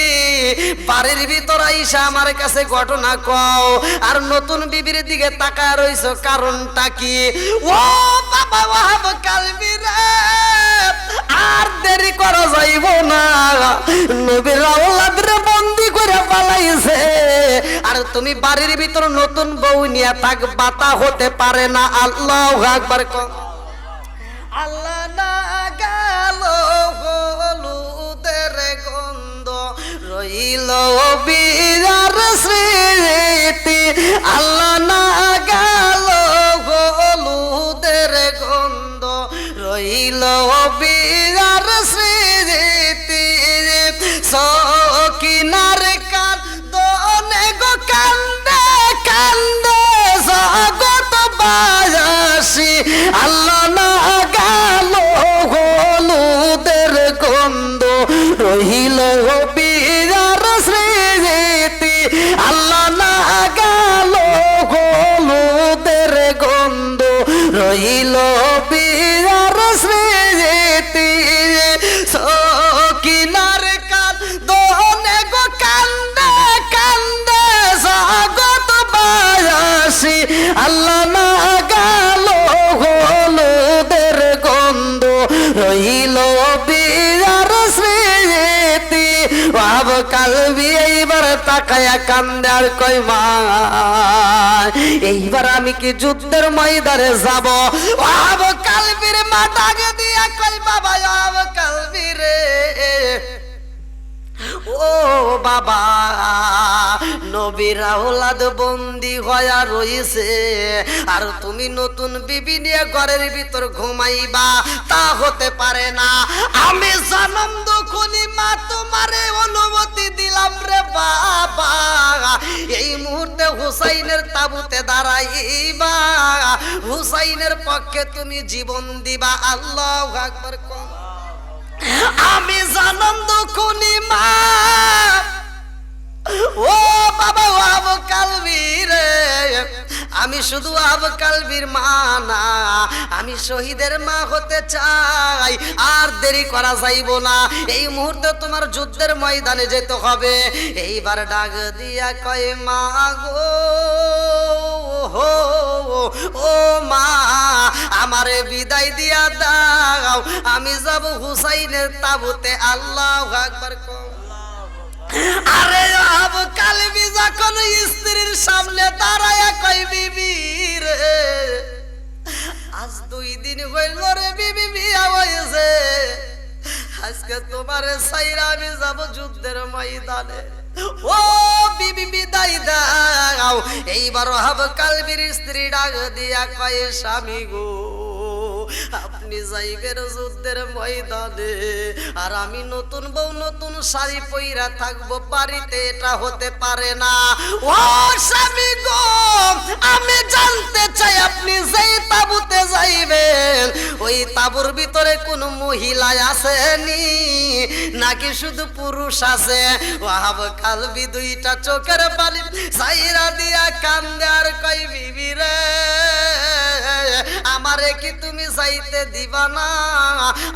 বাড়ির ভিতর আইসা আমার কাছে ঘটনা কও, আর নতুন বিবির দিকে তাকায় রইছো, কারণটা কি? ও বাবা ওয়াহাব কালবি রে আর দেরি করা যাইব না, নবীর আওলাদ রে বন্দী করে পালাইছে, আর তুমি বাড়ির ভিতর নতুন বউ নিয়ে থাকবা, তা হতে পারে না। আল্লাহু আকবার। আল্লাহ না গেল স্মৃতি আল্লাহ না গেল হলুদের গন্ধ রইল বিয়ার স্মৃতি সকিনার কান্দনে গো কান্দে কান্দে জগৎ বায়াসী আল্লাহ না গেল হলুদের গন্ধ রহিল বিয়ার স্মৃতি আল্লাহ না গেল হলুদের গন্ধ রহিল বিয়ার স্মৃতি সকিনার কান্দনে গো কান্দে কান্দে জগৎ বায়াসী আল্লাহ না গেল হলুদের গন্ধ রহিল বিয়ার স্মৃতি ভাব কালবি এইবার তাকায়া কান্দে আর কই মা এইবার আমি কি যুদ্ধের ময়দানে যাব ভাব কালবির মা ডাকে দিয়া কই বাবা ভাব কালবি রে ও বাবা নবীর আওলাদ বন্দী হয়া রইছে আর তুমি নতুন বিবি নিয়ে ঘরের ভিতর ঘুমাইবা তা হতে পারে না আমি জনম দুখনি মা তোমারে অনুমতি দিলাম রে বাবা এই মুহূর্তে হুসাইনের তাবুতে দাঁড়াইবা হুসাইনের পক্ষে তুমি জীবন দিবা আল্লাহু আকবার আমি জনম দুখনি মা ও বাবা আব কালবি রে আমি শুধু আব কালবির মা না আমি শহীদের মা হতে চাই আর দেরি করা যাইব না এই মুহূর্তে তোমার যুদ্ধের ময়দানে যেতে হবে এইবার ডাক দিয়া কয় মা গো ও মা আমারে বিদায় দিয়া দাও আমি যাব হুসাইনের তাবুতে আল্লাহু আকবার আরে আব কালবি যখন স্ত্রীর সামনে দাঁড়ায়া কই বিবি রে আজ 2 দিন হইল রে বিবি বিয়া হইছে আজকে তোমারে ছাইরা আমি যাব যুদ্ধের ময়দানে ও বিবি বিদায় দাও এইবার আব কালবির স্ত্রী ডাক দিয়া কয় স্বামী গো আপনি যাইবেন যুদ্ধের ময়দানে আর আমি নতুন বউ নতুন শাড়ি পইরা থাকবো বাড়িতে এটা হতে পারে না ও স্বামী গো আমি জানতে চাই আপনি যেই তাবুতে যাইবেন ওই তাবুর ভিতরে কোন মহিলা আসেনি নাকি শুধু পুরুষ আছে ওয়াহাব কালবি দুইটা চোখের পানি ছাইরা দিয়া কান্দে আর কই বিবি রে আমারে কি তুমি যাইতে দিবা না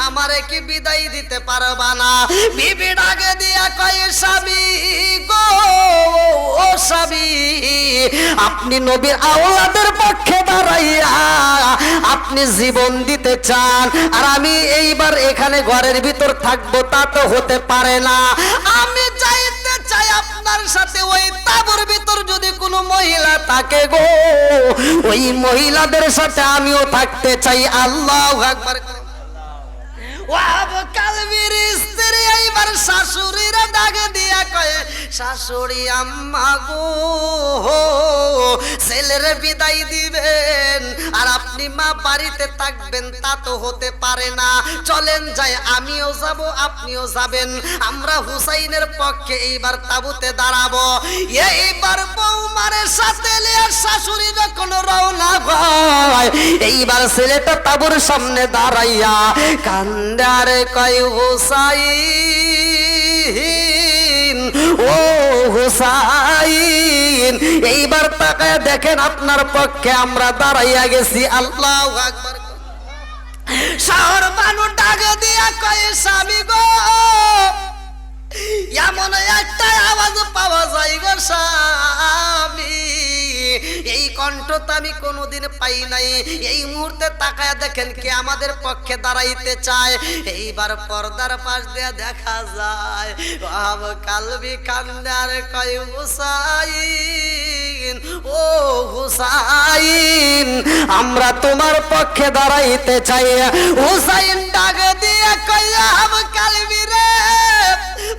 আমারে কি বিদায় দিতে পারবা না বিবি ডাকে দিয়া কয় স্বামী গো ও স্বামী আপনি নবীর আওলাদের পক্ষে দাঁড়াইয়া আপনি জীবন দিতে চান আর আমি এইবার এখানে ঘরের ভিতর থাকবো তা তো হতে পারে না আমি যাইতে চাই আপনার সাথে ওই তাবুর ভিতর যদি কোনো মহিলা থাকে গো ওই মহিলাদের সাথে আমিও থাকতে চাই আল্লাহু আকবার ওয়াব কালবির স্ত্রী এইবার শাশুড়ির ডাক দিয়া কয় শাশুড়ি আম্মা গো ছেলের বিদায় দিবেন আর আপনি মা বাড়িতে থাকবেন তা তো হতে পারে না চলেন যাই আমিও যাব আপনিও যাবেন আমরা হুসাইনের পক্ষে এইবার তাবুতে দাঁড়াবো এইবার বৌমারের সাথে লিয়া শাশুড়ি যখন রওনা হয় এইবার ছেলেটা তাবুর সামনে দাঁড়াইয়া কান্দার কয় হুসাইন ও হুসাইন এইবার তাকায় দেখেন আপনার পক্ষে আমরা দাঁড়াইয়া গেছি আল্লাহু আকবার শহর মানুষ ডাক দিয়া কয় স্বামী গো এমন একটা আওয়াজ পাওয়া যায় গো স্বামী এই কণ্ঠ তো আমি কোনোদিন পাই নাই এই মুহূর্তে তাকায় দেখেন কে আমাদের পক্ষে দাঁড়াইতে চায় এইবার পর্দার পাশ দিয়ে দেখা যায় আব কালবি কান্দার কয় হুসাইন ও হুসাইন আমরা তোমার পক্ষে দাঁড়াইতে চাই হুসাইন ডাক দিয়ে কয় আব কালবি রে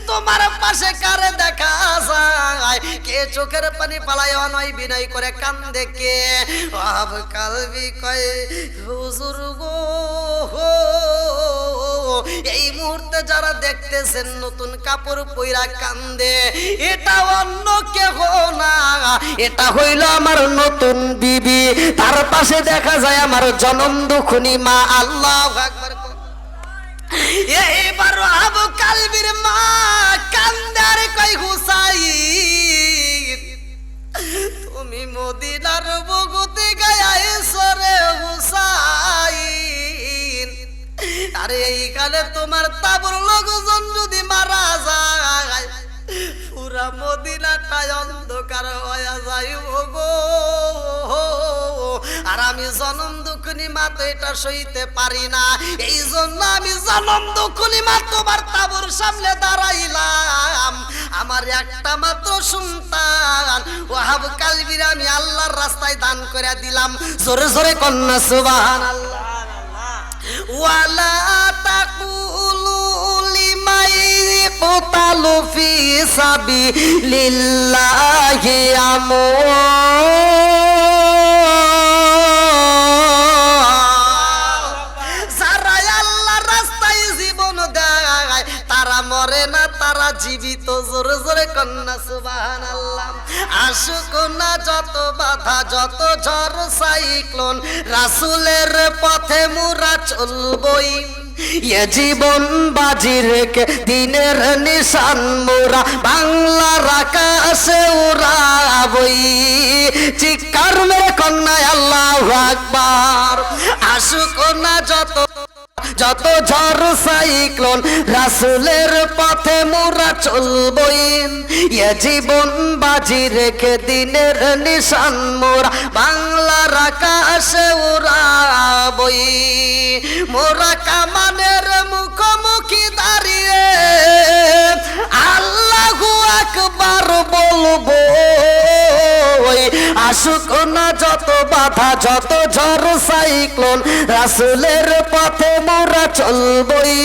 তোমার পাশে কারে দেখা যায় কে চোখের পানি পালায় অনয় বিনয় করে কান্দে কে? ওয়াহাব কালবি কয় হুজুর গো, এই মুহূর্তে যারা দেখতেছেন নতুন কাপড় পইরা কান্দে, এটা অন্য কেহ না, এটা হইল আমার নতুন বিবি। তার পাশে দেখা যায় আমার জনম দুঃখনী মা। আল্লাহু আকবার। এইবার ওয়াহাব কালবির মা কান্দে আর কয় হুসাইন, তুমি মদিনার বুকুতে গায়াইছো রে হুসাইন। আরে এইখানে তোমার তাবুর লোকজন যদি মারা যায়, পুরা মদিনাটাই অন্ধকার হয়ে যাইব গো। আর আমি জনম দুঃখনী মা তো এটা সইতে পারি না, এই জন্য আমি জনম দুঃখনী মা তোমার তাবুর সামনে দাঁড়াইলাম। আমার একটা মাত্র সন্তান ওয়াহাব কালবির আমি আল্লাহর রাস্তায় দান করে দিলাম। জোরে জোরে কন্যা সুবহানাল্লাহ। ওয়ালা তাকুলু লিমাই ইয়াকতালু ফি সাবিলিল্লাহি যারা আল্লাহর রাস্তায় জীবন দেয় তারা মরে না, তারা জীবিত। জোরে জোরে কন্যা সুবহানাল্লাহ। আশুক না যত বাধা, যত ঝড় সাইক্লোন, রাসূলের পথে মুরা চলবই। এ জীবন বাজি রেখে দিনের নিশান মোরা বাংলার আকাশে উড়াবই। চিৎকার মেরে কন্যা আল্লাহু আকবার। আশুক না যত যত ঝড় সাইক্লোন, রাসূলের পথে মোরা চলবই। এ জীবন বাজি রেখে দিনের নিশান মোরা বাংলার আকাশে উড়াবই। মোরা কামানের মুখোমুখি দাঁড়িয়ে আল্লাহু আকবার বলবো। আশুক না যত বাধা, যত ঝড় সাইক্লোন, রাসূলের পথে মোরা চলবই।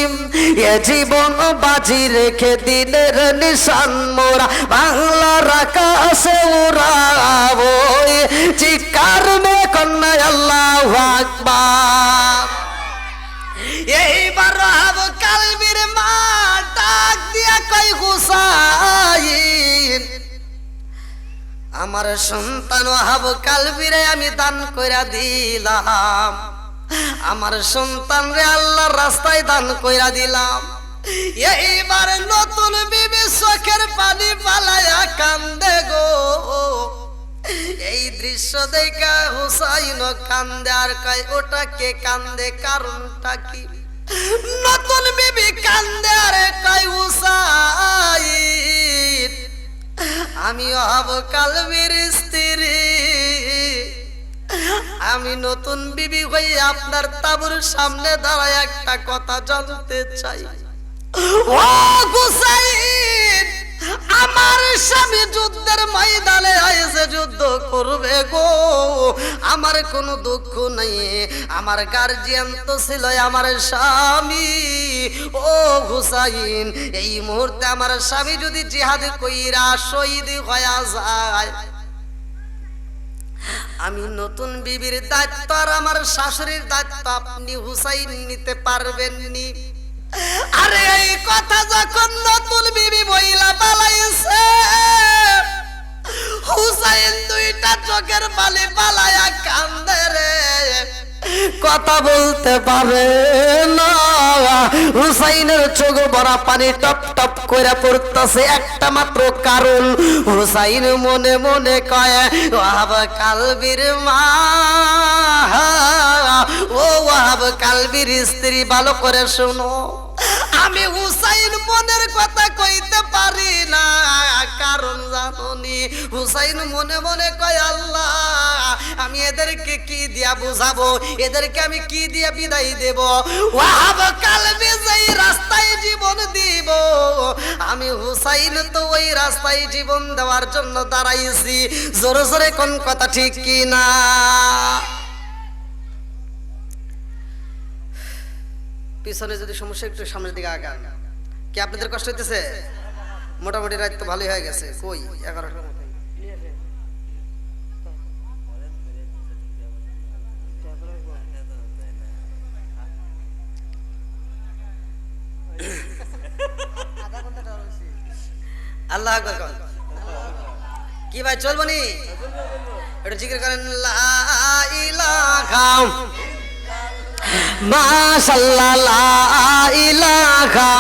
এ জীবন বাজি রেখে দিনের নিশান মোরা বাংলার আকাশে উড়াবই। চিৎকার মে কন্যা আল্লাহু আকবার। এইবার ওয়াহাব কালবির মা ডাক দিয়া কয় হুসাইন, আমার সন্তান ওয়াহাব কালবিরে আমি দান কইরা দিলাম। আমার সন্তান রে আল্লাহর রাস্তায় দান কইরা দিলাম। এইবার নতুন বিবি চোখের পানি পালায়া কান্দে গো। এই দৃশ্য দেখা হুসাইন কান্দে আর কয় ওটা কে কান্দে, কারণটা কি? নতুন বিবি কান্দে আর কয় হুসাইন, আমি ওয়াহাব কালবির স্ত্রী, আমি নতুন বিবি হয়ে আপনার তাবুর সামনে দাঁড়ায় একটা কথা জানতে চাই। ও হুসাইন, আমার স্বামী যুদ্ধের ময়দানে আইছে, যুদ্ধ করবে গো। আমার কোনো দুঃখ নাই, আমার গার্জিয়ান তো ছিল আমার স্বামী। ও হুসাইন, এই মুহূর্তে আমার স্বামী যদি জিহাদ কইরা শহীদ হয়ে যায়, আমি নতুন বিবির দায়িত্ব আর আমার শাশুড়ির দায়িত্ব আপনি হুসাইন নিতে পারবেন নি? আরে এই কথা যখন নতুন বিবি মহিলা পালাইছে, হুসাইন দুইটা চোখের পানি পালায়া কান্দে রে, কথা বলতে পারে না। হুসাইনের চোখ ভরা পানি টপ টপ করে পড়তেছে, একটা মাত্র কারণ হুসাইন মনে মনে কয় ওয়াহাব কালবির মা, ও ওয়াহাব কালবির স্ত্রী, ভালো করে শোনো, আমি হুসাইন মনের কথা কইতে পারি না, কারণ জানোনি? হুসাইন মনে মনে কয় আল্লাহ, আমি এদেরকে কি দিয়া বুঝাবো, এদেরকে আমি কি দিয়া বিদায় দেব? ওয়াহাব কালবি যেই রাস্তায় জীবন দিব, আমি হুসাইন তো ওই রাস্তায় জীবন দেওয়ার জন্য দাঁড়াইছি। জোরে জোরে কোন কথা ঠিক কি না? পিছনে যদি সমস্যা, একটু সামনের দিকে আগান। কি আপনাদের কষ্ট হইতেছে? মোটামুটি রাত তো ভালোই হয়ে গেছে, কই 11টা আল্লাহ আকবার কর। কি ভাই চলবো নি? একটু জিকির করেন লা ইলাহা মাশাআল্লাহ লা ইলাহা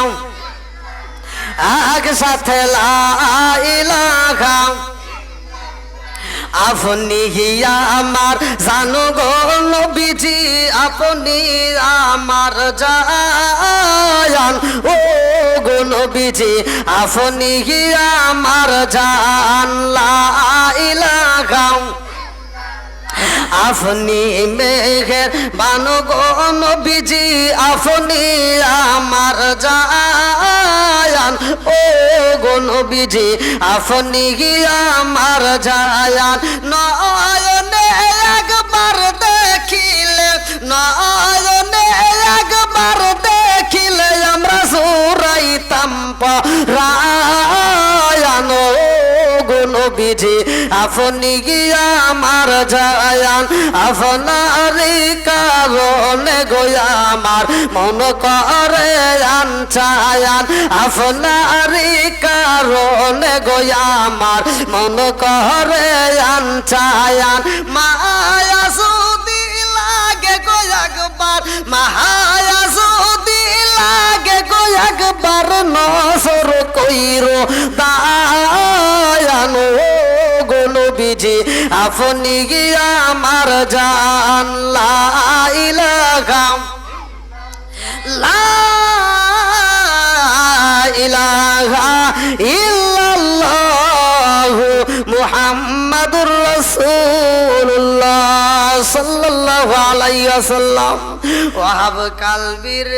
এক সাথে লা ইলাহা আপনি আমার জানো গো নবীজি আপনি আমার জান ও গো নবীজি আপনি আমার জান লা ইলাহা আপনি মেঘের বানো গো নবীজি আপনি আমার জান ও গো নবীজি আপনি আমার জান নয়নে একবার দেখিলে নয়নে একবার দেখিলে আমরা জোরাইতাম পরায়ান ও গো নবীজি আপনি আমার জান আপনারই কারণে গো আমার মন করে আনছায়ান আপনারই কারণে গো আমার মন করে আনছায়ান মায়া যদি লাগে গো একবার মায়া যদি লাগে গো একবার নজর কইরো দায়ান গো নবীজি আপনি আমার জান লা ইলাহা লা ইলাহা ইল্লাল্লাহ মুহাম্মাদুর রাসূলুল্লাহ সাল্লাল্লাহু আলাইহি ওয়াসাল্লাম ওয়াহাব কালবির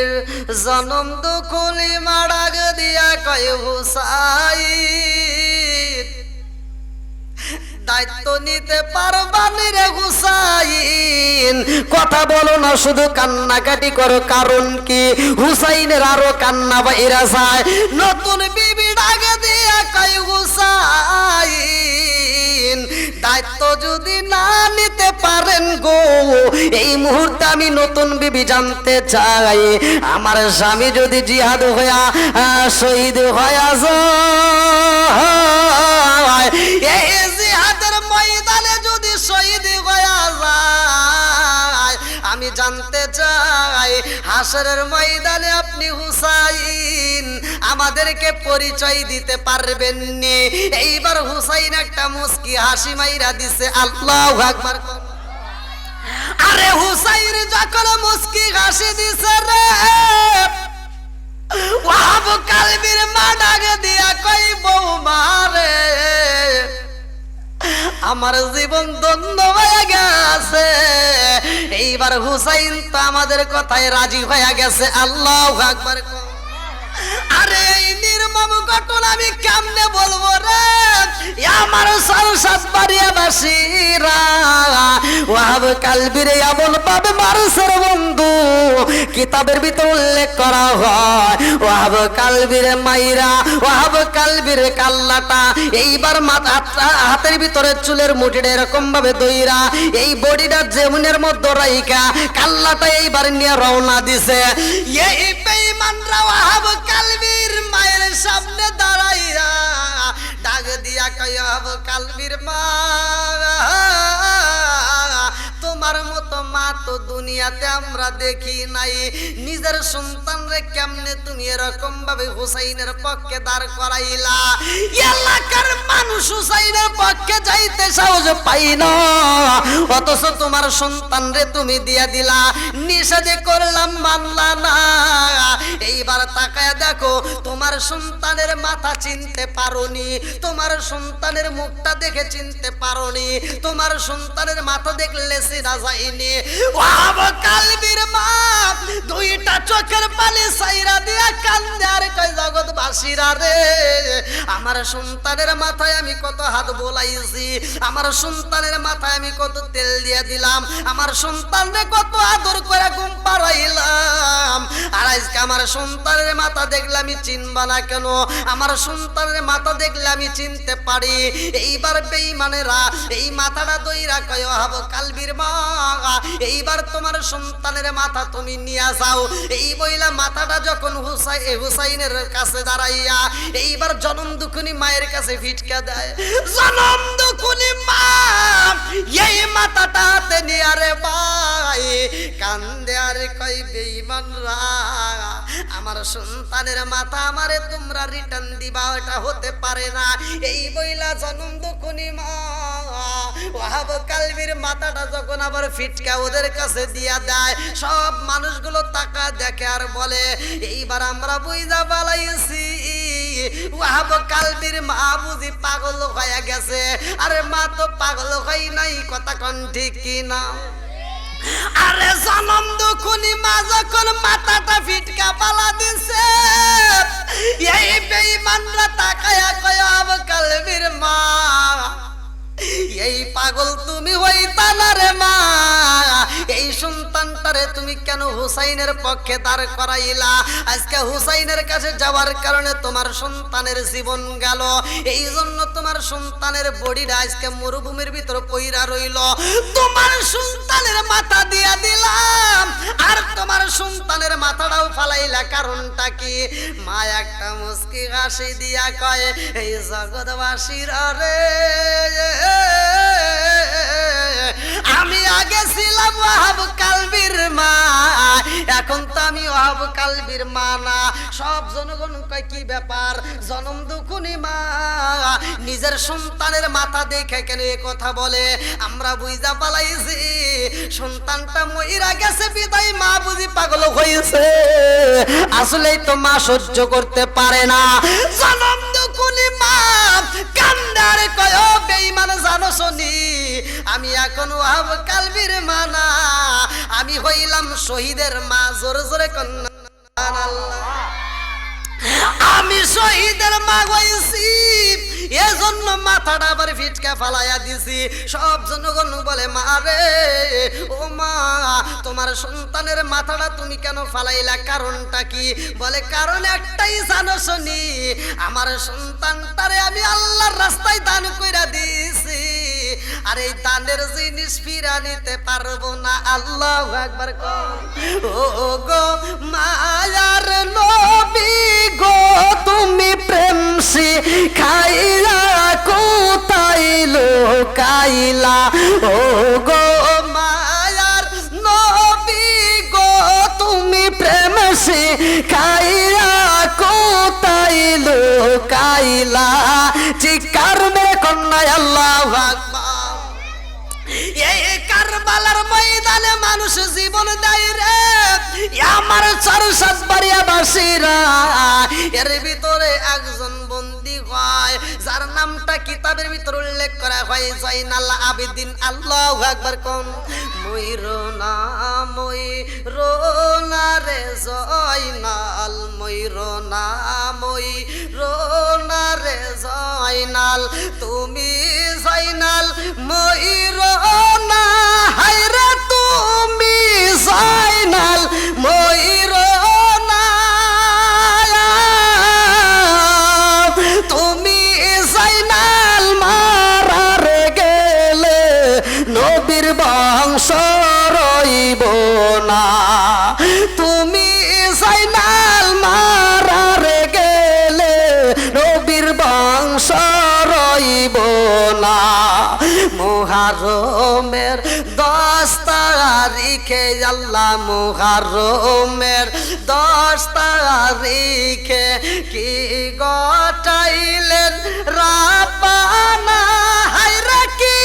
জনম দুকুলি মাড়াগ দিয়া কয় হুসাইন দায়িত্ব নিতে পারবানি রে হুসাইন কথা বলো না শুধু কান্নাকাটি করো কারণ কি হুসাইনের আরো কান্না বাইরা যায় নতুন বিবি ডাকে দিয়া কয় হুসাইন দায়িত্ব যদি না নিতে পারেন গো এই মুহূর্তে আমি নতুন বিবি জানতে চাই আমার স্বামী যদি জিহাদ হইয়া শহীদ হইয়া যায় এই জিহাদের ময়দানে যদি শহীদ হইয়া যায় আমি জানতে চাই হাসরের ময়দানে আপনি হুসাইন আমাদেরকে পরিচয় দিতে পারবেন নি এইবার হুসাইন একটা মুস্কি হাসি মাইরা দিছে আল্লাহু আকবার আরে হুসাইন যখন মুস্কি হাসি দিছে রে ওয়াহাব কালবির মা ডাকে দিয়া কই বৌমা রে আমার জীবন ধন্য হয়ে গেছে এইবার হুসাইন তো আমাদের কথায় রাজি হয়ে গেছে আল্লাহু আকবার আরে এই নির্মম ঘটনা আমি কেমনে বলবো রে আমার সংসার বাড়িয়া বাসীরা ওয়াহাব কালবির এমন ভাবে মারছে বন্ধু কিতাবের ভিতর উল্লেখ করা হয় ওয়াহাব কালবির মাইরা ওয়াহাব কালবির কাল্লাটা এইবার হাতের ভিতরে চুলের মুঠিটা এরকম ভাবে দইরা এই বডিটা জেমুনের মধ্যে রাইকা কাল্লাটা এইবার নিয়ে রওনা দিছে এই বেঈমানরা ওয়াহাব কালবির মায়ের সামনে দাঁড়াইয়া ডাক দিয়া কয় ওয়াহাব কালবির মা তোমার মতো মা তো দুনিয়াতে আমরা দেখি নাই নিজের সন্তানরে কেমনে তুমি এরকম ভাবে হুসাইনের পক্ষে দাঁড় করাইলা এলাকার মানুষ হুসাইনের পক্ষে যাইতে সাহস পাই না অথচ তোমার সন্তানরে তুমি দিয়া দিলা নিষেধ করলাম মানলা না এইবার তাকায় দেখো তোমার সন্তানের মাথা চিনতে পারোনি তোমার সন্তানের মুখটা দেখে চিনতে পারোনি তোমার সন্তানের মাথা দেখলে সিনা যায়নি ওয়াহাব কালবির মা দুইটা চোখের পানি সাইরা দিয়া কান্দে আর কয় জগৎ বাসিরা রে, আমার সন্তানের মাথায় আমি কত হাত বোলাইছি, আমার সন্তানের মাথায় আমি কত তেল দিয়ে দিলাম, আমার সন্তানরে কত আদর করে ঘুম পাড়াইলাম, আর আজকে আমার সন্তানের মাথা দেখলে আমি চিনবা না কেন? আমার সন্তানের মাথা দেখলে আমি চিনতে পারি। এইবার বেঈমানেরা এই মাথাটা দইরা কয় হাব কালবির মা, এইবার তোমার সন্তানের মাথা তুমি নিয়ে যাও। এই বইলা মাথাটা যখন হুসাইনের কাছে দাঁড়াইয়া এইবার জনম দুখুনি মায়ের কাছে ফিটকা দেয়। জনম দুখুনি মা এই মাথাটা হাতে নিয়ে আরে ভাই কান্দে আর কই বেঈমানরা আমার সন্তানের মাথা আমারে তোমরা রিটার্ন দিবা, ওটা হতে পারে না। এই বইলা জনম দুখুনি মা ওয়াহাব কালবির মাথাটা যখন আবার ফিটকা ওদের কাছে দিয়া দেয়, সব মানুষগুলো তাকা দেখে আর বলে এইবার আমরা বুঝা পালাইছি ওয়াহাব কালবির মা বুঝি পাগল হয়ে গেছে। আরে মা তো পাগল হয় নাই, কথা কোন ঠিক কি না? আরে জনম দুখুনি মা যখন মাথাটা ফিটকা পালা দিছে, এই বেঈমানরা তাকায়া কয় ওয়াহাব কালবির মা এই পাগল তুমি হইতা না রে মা, এই সন্তানটারে তুমি কেন হুসাইনের পক্ষে দাঁড় করাইলা? আজকে হুসাইনের কাছে যাওয়ার কারণে তোমার সন্তানের জীবন গেল, এই জন্য তোমার সন্তানের বডিটা আজকে মরুভূমির ভিতর পইরা রইল। তোমার সন্তানের মাথা দিয়া দিলাম আর তোমার সন্তানের মাথাটাও ফালাইলা, কারণটা কি? মা একটা মুস্কি হাসি দিয়া কয় এই জগৎবাসীর রে আমি আগে ছিলাম ওয়াহাব কালবির মা, এখন তো আমি ওয়াহাব কালবির মা না। সব জনগণ কয় কি ব্যাপার? জনম দুখুনি মা নিজের সন্তানের মাথা দেখে কেন এ কথা বলে? আমরা বুঝা পালাইছি সন্তানটা মইরা গেছে বিদায় মা বুঝি পাগল হয়েছে, আসলেই তো মা সহ্য করতে পারে না। জনম দুখুনি মা কান্দার কয় বেঈমান জানো শুনি আমি এখন ওয়াহাব কালবির মা না, আমি হইলাম শহীদের মা। জোরে জোরে কন্যা আমি শহীদের মা হইছি, এজন্য মাথাটা আবার ফিটকা ফালাইয়া দিছি। সব জনগণ বলে মা রে ও মা তোমার সন্তানের মাথাটা তুমি কেন ফালাইলা, কারণটা কি? বলে কারণ একটাই জানো শুনি আমার সন্তানটারে আমি আল্লাহর রাস্তায় দান কইরা দিয়েছি, আর এই দানের জিনিস ফিরা নিতে পারবো না। আল্লাহু আকবার। ও গো মায়ার নবী গো তুমি প্রেম শিখাইলা কোথায় লোকাইলা, ও গো মায়ার নবী গো তুমি প্রেম শিখাইলা কোথায় লোকাইলা, চিৎকার মেরে কন্যায় আল্লাহু আকবার। এই কারবালার ময়দানে মানুষ জীবন দেয় রে আমার চারুসাত বাড়িয়া বাসীরা, এর ভিতরে একজন বন্দী হয় যার নামটা কিতাবের ভিতরে উল্লেখ করা হয় জয়নাল আবেদিন। আল্লাহু আকবার। কোন ময়ূরনা ময়ূরনা রে জয়নাল, ময়ূরনা ময়ূরনা রে জয়নাল, তুমি জয়নাল ময়ূরনা হায়রে তুমি জয়নাল ময়ূরনা, তুমি জয়নাল মারার গেলে নবীর বংশ রইব না, তুমি জয়নাল মারার গেলে নবীর বংশ রইব না। মুহররমের 10 তারিখে আল্লাহ মুহররমের 10 তারিখে কি গটাইলেন রাব্বানা, হায়রে কি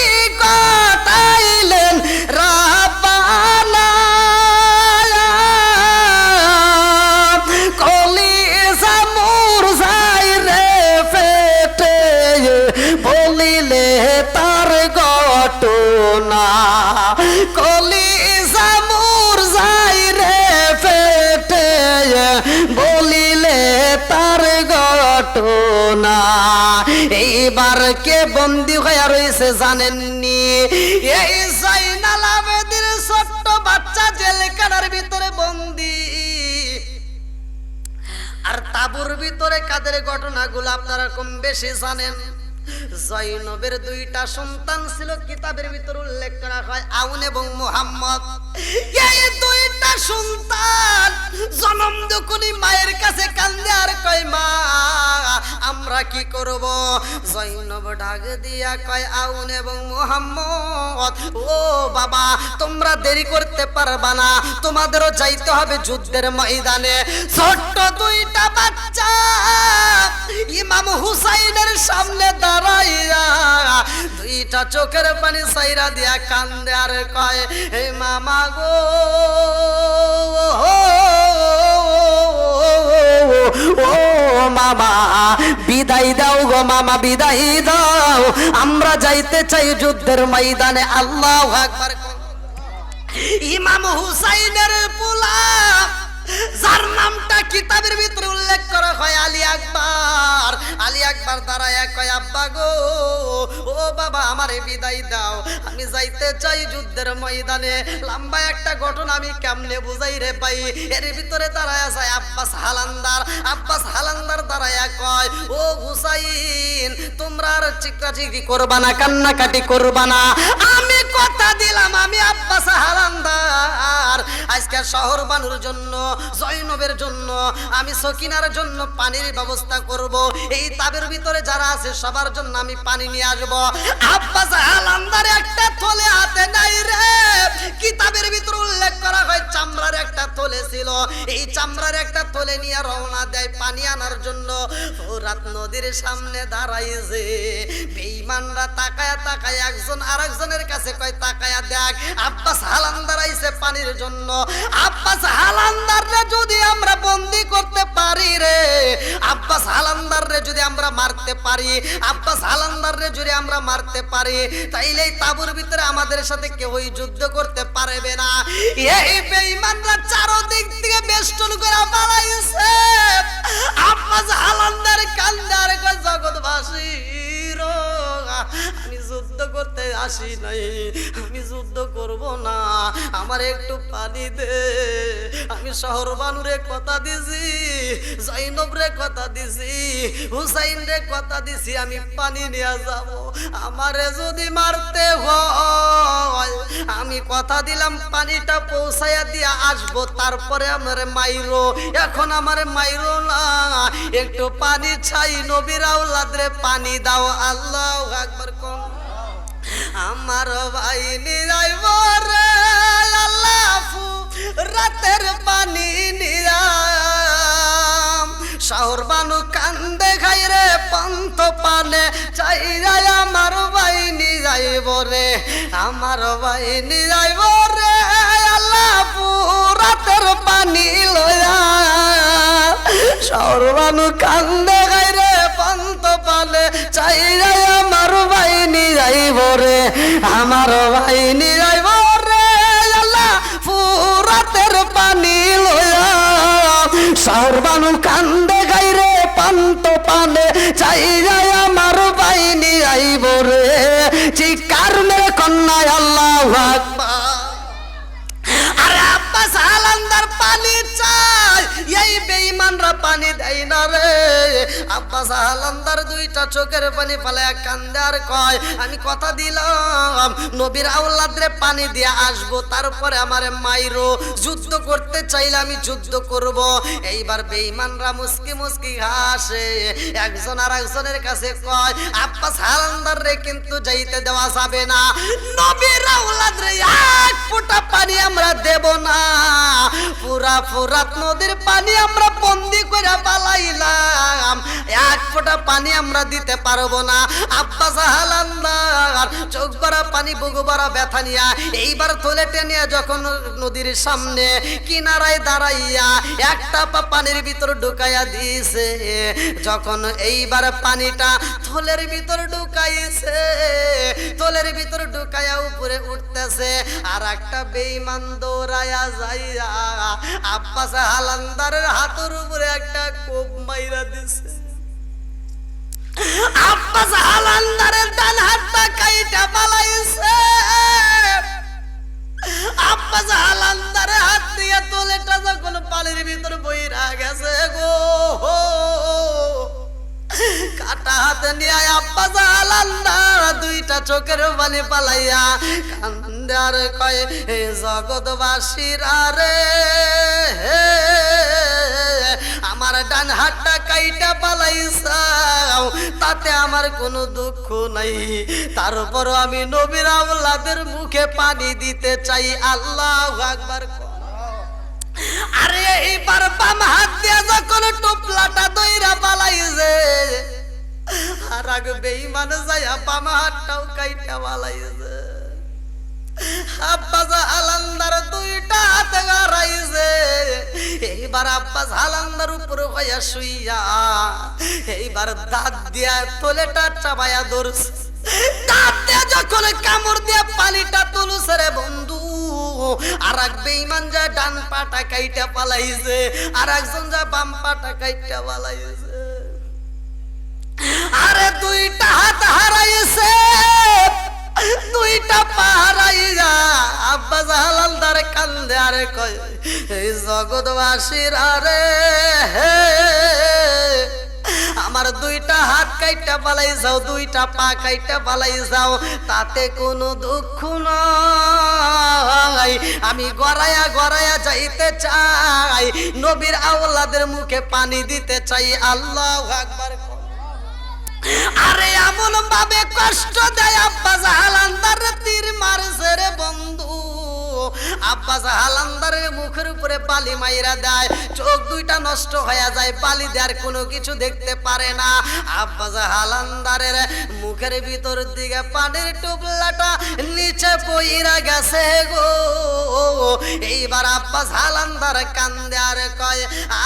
গটাইলেন রাব্বানা, কলিজা মুরঝাই রে ফেটে বলিলে তার ঘটনা, কলিজা মুরঝাই রে ফেটে বলিলে তার ঘটনা। ঘটনা। এইবার কে বন্দী হয়ে রয়েছে জানেননি? এই জাইনাল আবেদিন ছোট্ট বাচ্চা জেলখানার ভিতরে বন্দী। আর তাবুর ভিতরে কাদের ঘটনাগুলো আপনারা কম বেশি জানেন? জয়নবের দুইটা সন্তান ছিল, কিতাবের ভিতর উল্লেখ করা হয় আউন এবং মুহাম্মদ। এই দুইটা সন্তান জন্ম যখনই মায়ের কাছে কান্দে আর কয় মা আমরা কি করব? জয়নব ডাক দিয়া কয় আউন এবং মুহাম্মদ, ও বাবা তোমরা দেরি করতে পারবা না, তোমাদেরও যাইতে হবে যুদ্ধের ময়দানে। ছোট্ট দুইটা বাচ্চা ইমাম হুসাইনের সামনে দাঁড়াইয়া দুইটা চোখের পানি সাইরা দিয়া কান্দে আর কয় হে মামা গো, ও মামা বিদায় দাও গো মামা, বিদায় দাও, আমরা যাইতে চাই যুদ্ধের ময়দানে। আল্লাহু আকবার। ইমাম হুসাইনের পোলা যার নামটা কিতাবের ভিতরে উল্লেখ করা হয় আলী আকবর, আলী আকবর দাঁড়ায় কয় আব্বা গো, ও বাবা আমারে বিদায় দাও, আমি যাইতে চাই যুদ্ধের ময়দানে। লম্বা একটা ঘটনা আমি কেমনে বুঝাই রে ভাই। এর ভিতরে দাঁড়ায় যায় আব্বাস হালান্দার। আব্বাস হালান্দার দাঁড়ায় কয় ও হুসাইন তোমরা আর চিকাচিকি করবা না, কান্নাকাটি করবা না, আমি কথা দিলাম আমি আব্বাস হালান্দার আজকে শহর বানুর জন্য, জয়নবের জন্য, আমি সকিনার জন্য পানির ব্যবস্থা করব। এই তাবের ভিতরে যারা আছে সবার জন্য আমি পানি নিয়ে আসব। আব্বাস হালান্দার একটা থলে হাতে নাই রে। কিতাবের ভিতরে উল্লেখ করা হয় চামড়ার একটা থলে ছিল। এই চামড়ার একটা থলে নিয়ে রওনা দেয় পানি আনার জন্য। ফোরাত নদীর সামনে দাঁড়াইছে। বেঈমানরা তাকায়া তাকায়া একজন আরেকজনের কাছে কয় তাকায়া দেখ আব্বাস হালান্দার আইছে পানির জন্য। আব্বাস হালান্দার যদি আমরা বন্দী করতে পারি রে, আব্বাস হালান্দার রে যদি আমরা মারতে পারি, আব্বাস হালান্দার রে যদি আমরা মারতে পারি, তাইলে এই তাবুর ভিতরে আমাদের সাথে কেউই যুদ্ধ করতে পারবে না। এই বেঈমানরা চারদিক থেকে বেষ্টন করে পালাইছে। আব্বাস হালান্দার কান্দার জগৎবাসী আমি যুদ্ধ করতে আসি নাই, আমি যুদ্ধ করব না, আমার একটু পানি দে। আমি শহর বানুরে কথা দিছি, জয়নব রে কথা দিছি, হুসাইন রে কথা দিছি, আমি পানি নিয়ে যাব। আমারে যদি মারতে হয় আমি কথা দিলাম পানিটা পৌঁছাইয়া দিয়া আসবো, তারপরে আমারে মাইরো। এখন আমারে মাইরো না, একটু পানি চাই, নবীর আওলাদ রে পানি দাও। আল্লাহু আকবার কোন আমার ভাই নিরাইব রে আল্লাহ রাতের পানি নিরাম। শহর বানু কান্দে খাই রে পন্থ পানে চাই যায় আমার ভাই নিরাইব রে, আমার ভাই নিরাইব রে আল্লাহ রাতের পানি লয়া। শহর বানু কান্দে খাই রে পন্থ পানে চাই যায় আমার ভাই নিরাইব রে, আমার ভাই নিরাইব রে আল্লাহ ফুরাতের পানি লয়া। শহর বানু কান্দে খাই রে পন্থ পানে চাই যায় আমার ভাই নিরাইব রে। চিৎকার মেরে কন্যা আল্লাহু আকবার। আরে আব্বাস হালান্দার পানি চাই, এই বেঈমানরা পানি দেয় না রে। আব্বাস হালান্দার দুইটা চোখের পানি ফালায়া কান্দে আর কয় আমি কথা দিলাম নবীর আওলাদ রে পানি দিয়ে আসবো, তারপরে আমারে মাইরো। যুদ্ধ করতে চাইলে আমি যুদ্ধ করব। এইবার বেঈমানরা মুস্কি মুস্কি হাসে, একজন আর একজনের কাছে কয় আব্বাস হালান্দার রে কিন্তু যাইতে দেওয়া যাবে না, নবীর আওলাদ রে এক ফোঁটা পানি আমরা দেব না। পুরা ফুরাত নদীর পানি আমরা বন্দি করে পালাইলাম, এক ফোঁটা পানি আমরা দিতে পারবো না। আব্বাস হালান্দার চোখ ভরা পানি, বুকু ভরা ব্যথা নিয়া এইবার থলে টেনিয়া যখন নদীর সামনে কিনারায় দাঁড়াইয়া একটা পা পানির ভিতর ঢুকাইয়া দিয়েছে, যখন এইবার পানিটা থলের ভিতর ঢুকাইছে, থলের ভিতর ঢুকাইয়া উপরে উঠতেছে, আর একটা বেঈমান দৌড়াইয়া যাইয়া আব্বাস হালান্দারের হাতের উপরে একটা কোপ মাইরা দিছে। ভিতর বইরা গেছে গো। কাটা হাতে নিয়ে আব্বা জালান্দার দুইটা চোখের পানি পালাইয়া কান্দে আর কয়, হে জগৎবাসীরা রে, আমার ডান হাতটা কাইটা পালাইছাও, তাতে আমার কোনো দুঃখ নাই, তারপরও আমি নবীর আওলাদের মুখে পানি দিতে চাই। আল্লাহু আকবার। আরে এইবার বাম হাত দিয়া যখন টোপলাটা দইরা পালাইছে, আর আগে বেঈমান যায়া বাম হাতটাও কাইটা পালাইছে। আব্বাস আলান্দার দুইটা হাত গারাইছে। এইবার আব্বাস আলান্দার উপর হইয়া শুইয়া এইবার দাঁত দিয়া তোলেটা চাবায়া ধরছে। দাঁত দিয়া যখন কামড় দিয়া পানিটা তুলছে রে বন্ধু, আর এক বেঈমান যা ডান পাটা কাইটা পালাইছে, আর একজন যা বাম পাটা কাইটা পালাইছে। আরে দুইটা হাত হারাইছে, দুইটা পা হারাইয়া আব্বাস হালালদার কান্দে আরে কয়, এই জগৎবাসীরা রে, আমার দুইটা হাত কাইটা পালাই যাও, দুইটা পা কাইটা পালাই যাও, তাতে কোনো দুঃখ নাই, আমি গড়াইয়া গড়াইয়া যাইতে চাই, নবীর আওলাদের মুখে পানি দিতে চাই। আল্লাহু আকবার। আরে এমন ভাবে কষ্ট দেয় আব্বাস হালান্দার তীর মারছে রে বন্ধু। আব্বাস হালান্দারের মুখের উপরে বালি মাইরা দেয়, চোখ দুইটা নষ্ট হয়ে যায়, বালি দেওয়ার কোনো কিছু দেখতে পারে না। আব্বাস হালান্দারের মুখের ভিতর দিকে পানির টুপলাটা নিচে পইরা গেছে গো। এইবার আব্বাস হালান্দার কান্দে আর কয়,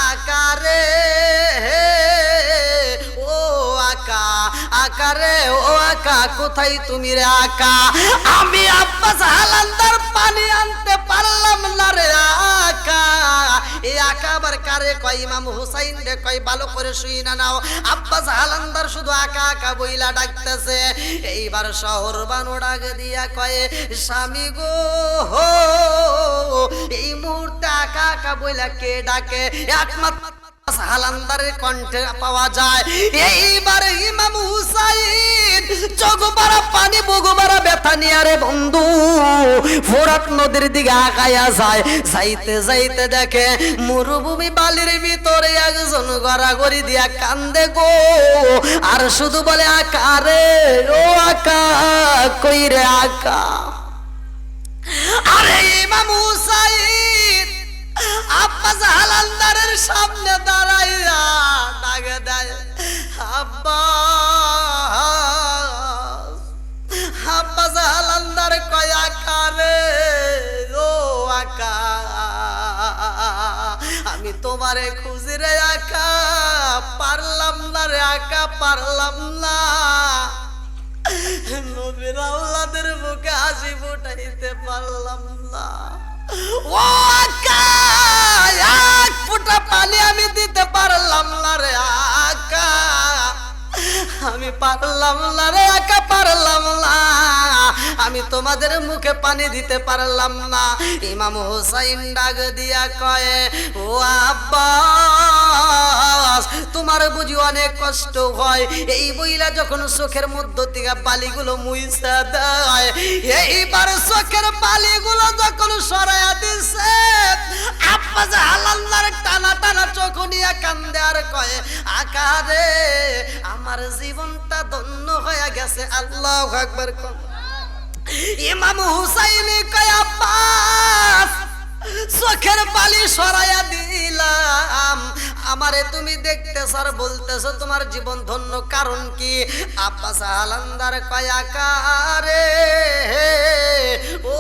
আকারে ও আকা, আকারে ও আকা, কোথায় তুমি রে আকা? আমি আব্বাস হালান্দার পানি আনতে পারলাম না রে আকা। এই আকা আবার কারে কয়? ইমাম হুসাইন রে কয়। ভালো করে শুই না নাও। আব্বাস হালান্দার শুধু আকা আকা বইলা ডাকতেছে। এইবার শহর বানো ডাক দিয়া কয়, স্বামী গো, এই মুহূর্তে আকা আকা বইলা কে ডাকে? একমাত্র হালান্দারের কণ্ঠে পাওয়া যায়। এইবার ইমাম হুসাইন চোখবারা পানি বুগুবারা ব্যথা নিয়ে রে বন্ধু ফোরাত নদীর দিকে আগায়া যায়। যাইতে যাইতে দেখে মরুভূমি বালির ভিতরে একজন গড়াগড়ি দিয়া কান্দে গো, আর শুধু বলে, আকা রে ও আকা, কই রে আকা? আরে ইমাম হুসাইন আব্বাস হালান্দারের সামনে দাঁড়াইয়া ডাকে দেয়, আব্বাস। আব্বাস হালান্দার কয়, আকা রে ও আকা, আমি তোমারে খুঁজি রে আকা, পারলাম না রে আকা, পারলাম না। নবীর আওলাদের মুখে হাসি ফুটাইতে পারলাম না। ও আকা, এক ফোঁটা পানি আমি দিতে পারলাম না রে আকা, আমি পারলাম না রে আকা, পারলাম না, আমি তোমাদের মুখে পানি দিতে পারলাম না। ইমাম হুসাইন ডাক দিয়া কয়, ও আব্বাস, তোমার বুঝি অনেক কষ্ট হয়। এই বইলা যখন চোখের মধ্য থেকে বালিগুলো মুইছা দেয়, এইবার চোখের বালিগুলো যখন সরাইয়া দিছে, আব্বাস হালান্দার টানা টানা চোখ নিয়ে কান্দে আর কয়, আকা রে, আমার জীবনটা ধন্য হয়ে গেছে। আল্লাহু আকবার। ইমাম হুসাইন কয়, আব্বাস, চোখের বালি সরাইয়া দিলাম, আমারে তুমি দেখতেছ আর বলতেছ তোমার জীবন ধন্য, কারণ কি? আব্বাস হালান্দার কয়, আকা রে ও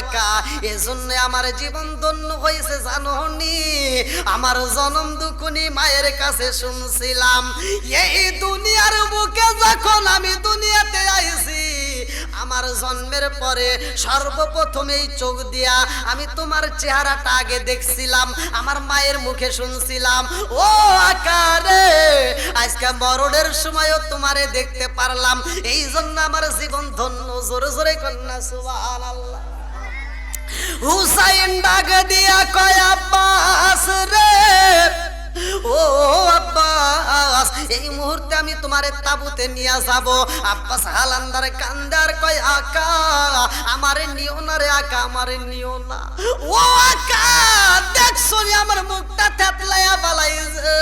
আকা, এজন্য আমার জীবন ধন্য হয়েছে জানো নি? আমার জনম দুকুনি মায়ের কাছে শুনছিলাম, এই দুনিয়ার বুকে যখন আমি দুনিয়াতে আইছি, আমার জন্মের পরে সর্বপ্রথম এই চোখ দিয়া আমি তোমার চেহারাটা আগে দেখছিলাম, আমার মায়ের মুখে শুনছিলাম। ও আকারে, আজকে মরণের সময়ও তোমারে দেখতে পারলাম, এই জন্য আমার জীবন ধন্য। জোরে জোরে কন্যা সুবহানাল্লাহ। হুসাইন ডাক দিয়া কয় আব্বাস রে, ও আব্বাস, এই মুহূর্তে আমি তোমারে তাবুতে নিয়ে যাব। আব্বাস হালান্দার কান্দার কয় আকা আমারে নিও না রে আকা, আমারে নিও না। ও আকা দেখছো আমার মুখটা থেতলাইয়া বালাইছে,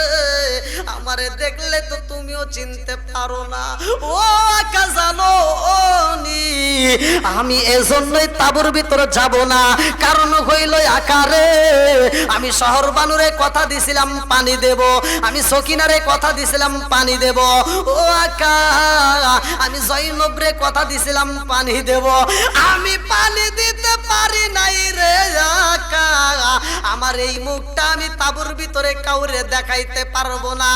আমারে দেখলে তো তুমিও চিনতে পারো না। ও আকা জানো নি আমি এজন্যই তাবুর ভিতরে যাব না, কারণ হইল আকারে আমি শহর বানুরে কথা দিছিলাম পানি দেব, আমি সকিনারে কথা দিছিলাম পানি দেব। ও আকা আমি জয়নবরে কথা দিছিলাম পানি দেব, আমি পানি দিতে পারি নাই রে আকা। আমার এই মুখটা আমি তাবুর ভিতরে কাউরে দেখাইতে পারবো না।